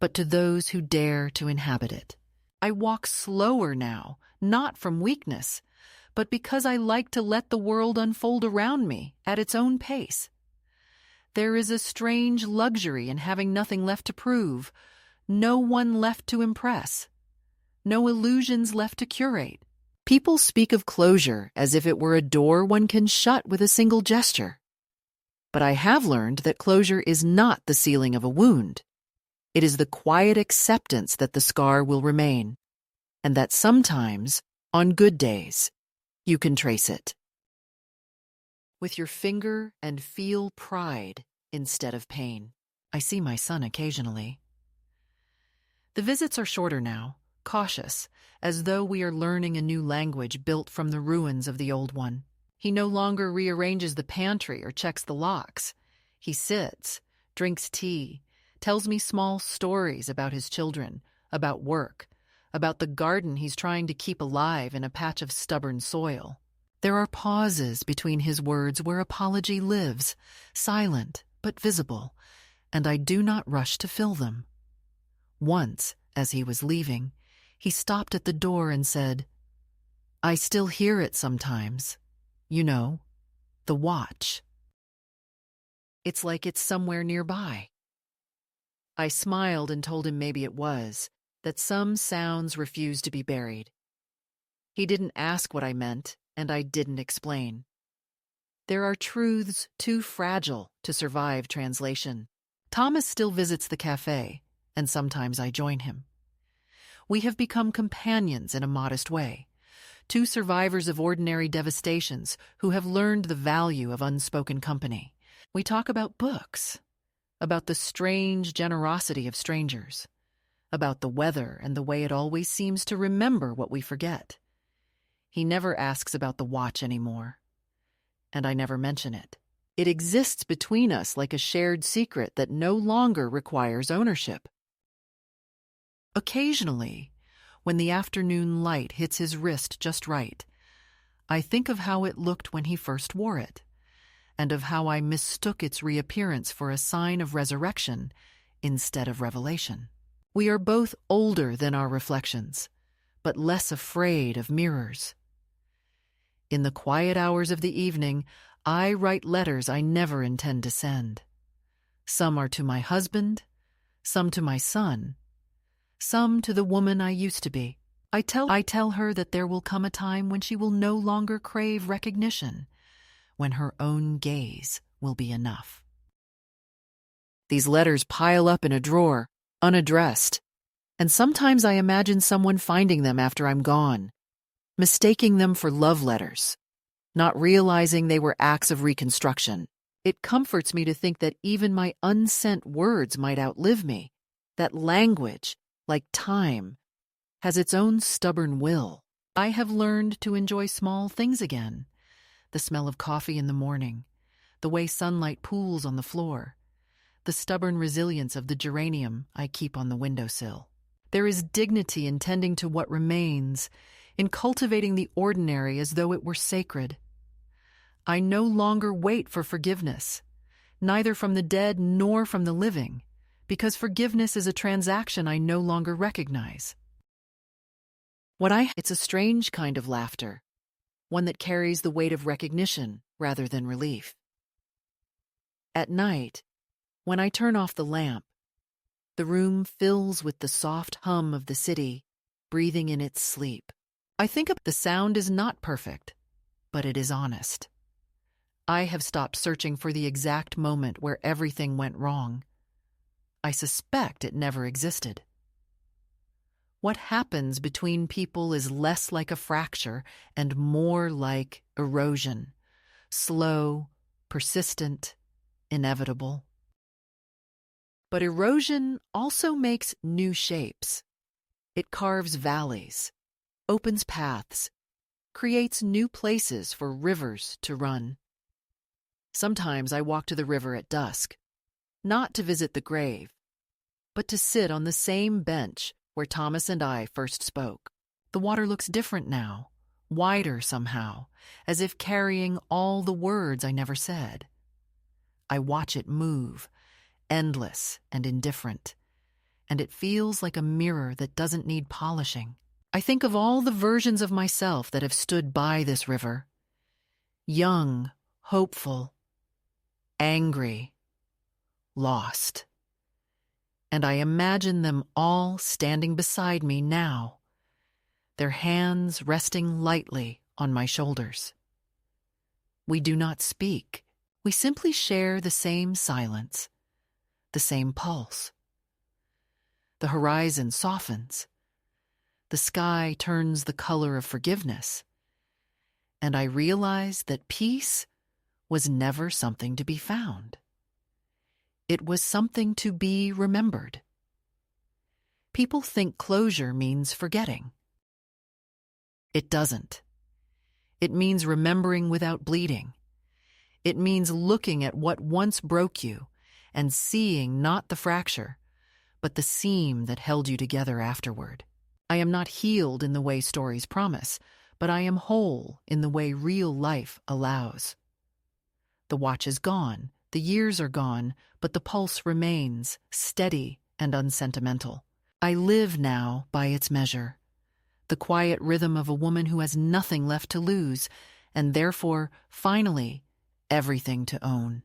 but to those who dare to inhabit it. I walk slower now, not from weakness, but because I like to let the world unfold around me at its own pace. There is a strange luxury in having nothing left to prove, no one left to impress, no illusions left to curate. People speak of closure as if it were a door one can shut with a single gesture. But I have learned that closure is not the sealing of a wound. It is the quiet acceptance that the scar will remain, and that sometimes, on good days, you can trace it with your finger and feel pride instead of pain. I see my son occasionally. The visits are shorter now, cautious, as though we are learning a new language built from the ruins of the old one. He no longer rearranges the pantry or checks the locks. He sits, drinks tea, tells me small stories about his children, about work, about the garden he's trying to keep alive in a patch of stubborn soil. There are pauses between his words where apology lives, silent but visible, and I do not rush to fill them. Once, as he was leaving, he stopped at the door and said, "I still hear it sometimes. You know, the watch. It's like it's somewhere nearby." I smiled and told him maybe it was, that some sounds refuse to be buried. He didn't ask what I meant, and I didn't explain. There are truths too fragile to survive translation. Thomas still visits the cafe, and sometimes I join him. We have become companions in a modest way, two survivors of ordinary devastations who have learned the value of unspoken company. We talk about books, about the strange generosity of strangers, about the weather and the way it always seems to remember what we forget. He never asks about the watch anymore, and I never mention it. It exists between us like a shared secret that no longer requires ownership. Occasionally, when the afternoon light hits his wrist just right, I think of how it looked when he first wore it, and of how I mistook its reappearance for a sign of resurrection instead of revelation. We are both older than our reflections, but less afraid of mirrors. In the quiet hours of the evening, I write letters I never intend to send. Some are to my husband, some to my son, some to the woman I used to be. I tell her that there will come a time when she will no longer crave recognition, when her own gaze will be enough. These letters pile up in a drawer, unaddressed, and sometimes I imagine someone finding them after I'm gone, mistaking them for love letters, not realizing they were acts of reconstruction. It comforts me to think that even my unsent words might outlive me, that language, like time, has its own stubborn will. I have learned to enjoy small things again: the smell of coffee in the morning, the way sunlight pools on the floor, the stubborn resilience of the geranium I keep on the windowsill. There is dignity in tending to what remains, in cultivating the ordinary as though it were sacred. I no longer wait for forgiveness, neither from the dead nor from the living, because forgiveness is a transaction I no longer recognize. It's a strange kind of laughter, one that carries the weight of recognition rather than relief. At night, when I turn off the lamp, the room fills with the soft hum of the city breathing in its sleep. I think the sound is not perfect, but it is honest. I have stopped searching for the exact moment where everything went wrong. I suspect it never existed. What happens between people is less like a fracture and more like erosion, slow, persistent, inevitable. But erosion also makes new shapes. It carves valleys, opens paths, creates new places for rivers to run. Sometimes I walk to the river at dusk, not to visit the grave, but to sit on the same bench where Thomas and I first spoke. The water looks different now, wider somehow, as if carrying all the words I never said. I watch it move, endless and indifferent, and it feels like a mirror that doesn't need polishing. I think of all the versions of myself that have stood by this river. Young, hopeful, angry, lost. And I imagine them all standing beside me now, their hands resting lightly on my shoulders. We do not speak. We simply share the same silence, the same pulse. The horizon softens. The sky turns the color of forgiveness. And I realize that peace was never something to be found. It was something to be remembered. People think closure means forgetting. It doesn't. It means remembering without bleeding. It means looking at what once broke you and seeing not the fracture, but the seam that held you together afterward. I am not healed in the way stories promise, but I am whole in the way real life allows. The watch is gone, the years are gone, but the pulse remains, steady and unsentimental. I live now by its measure, the quiet rhythm of a woman who has nothing left to lose, and therefore, finally, everything to own.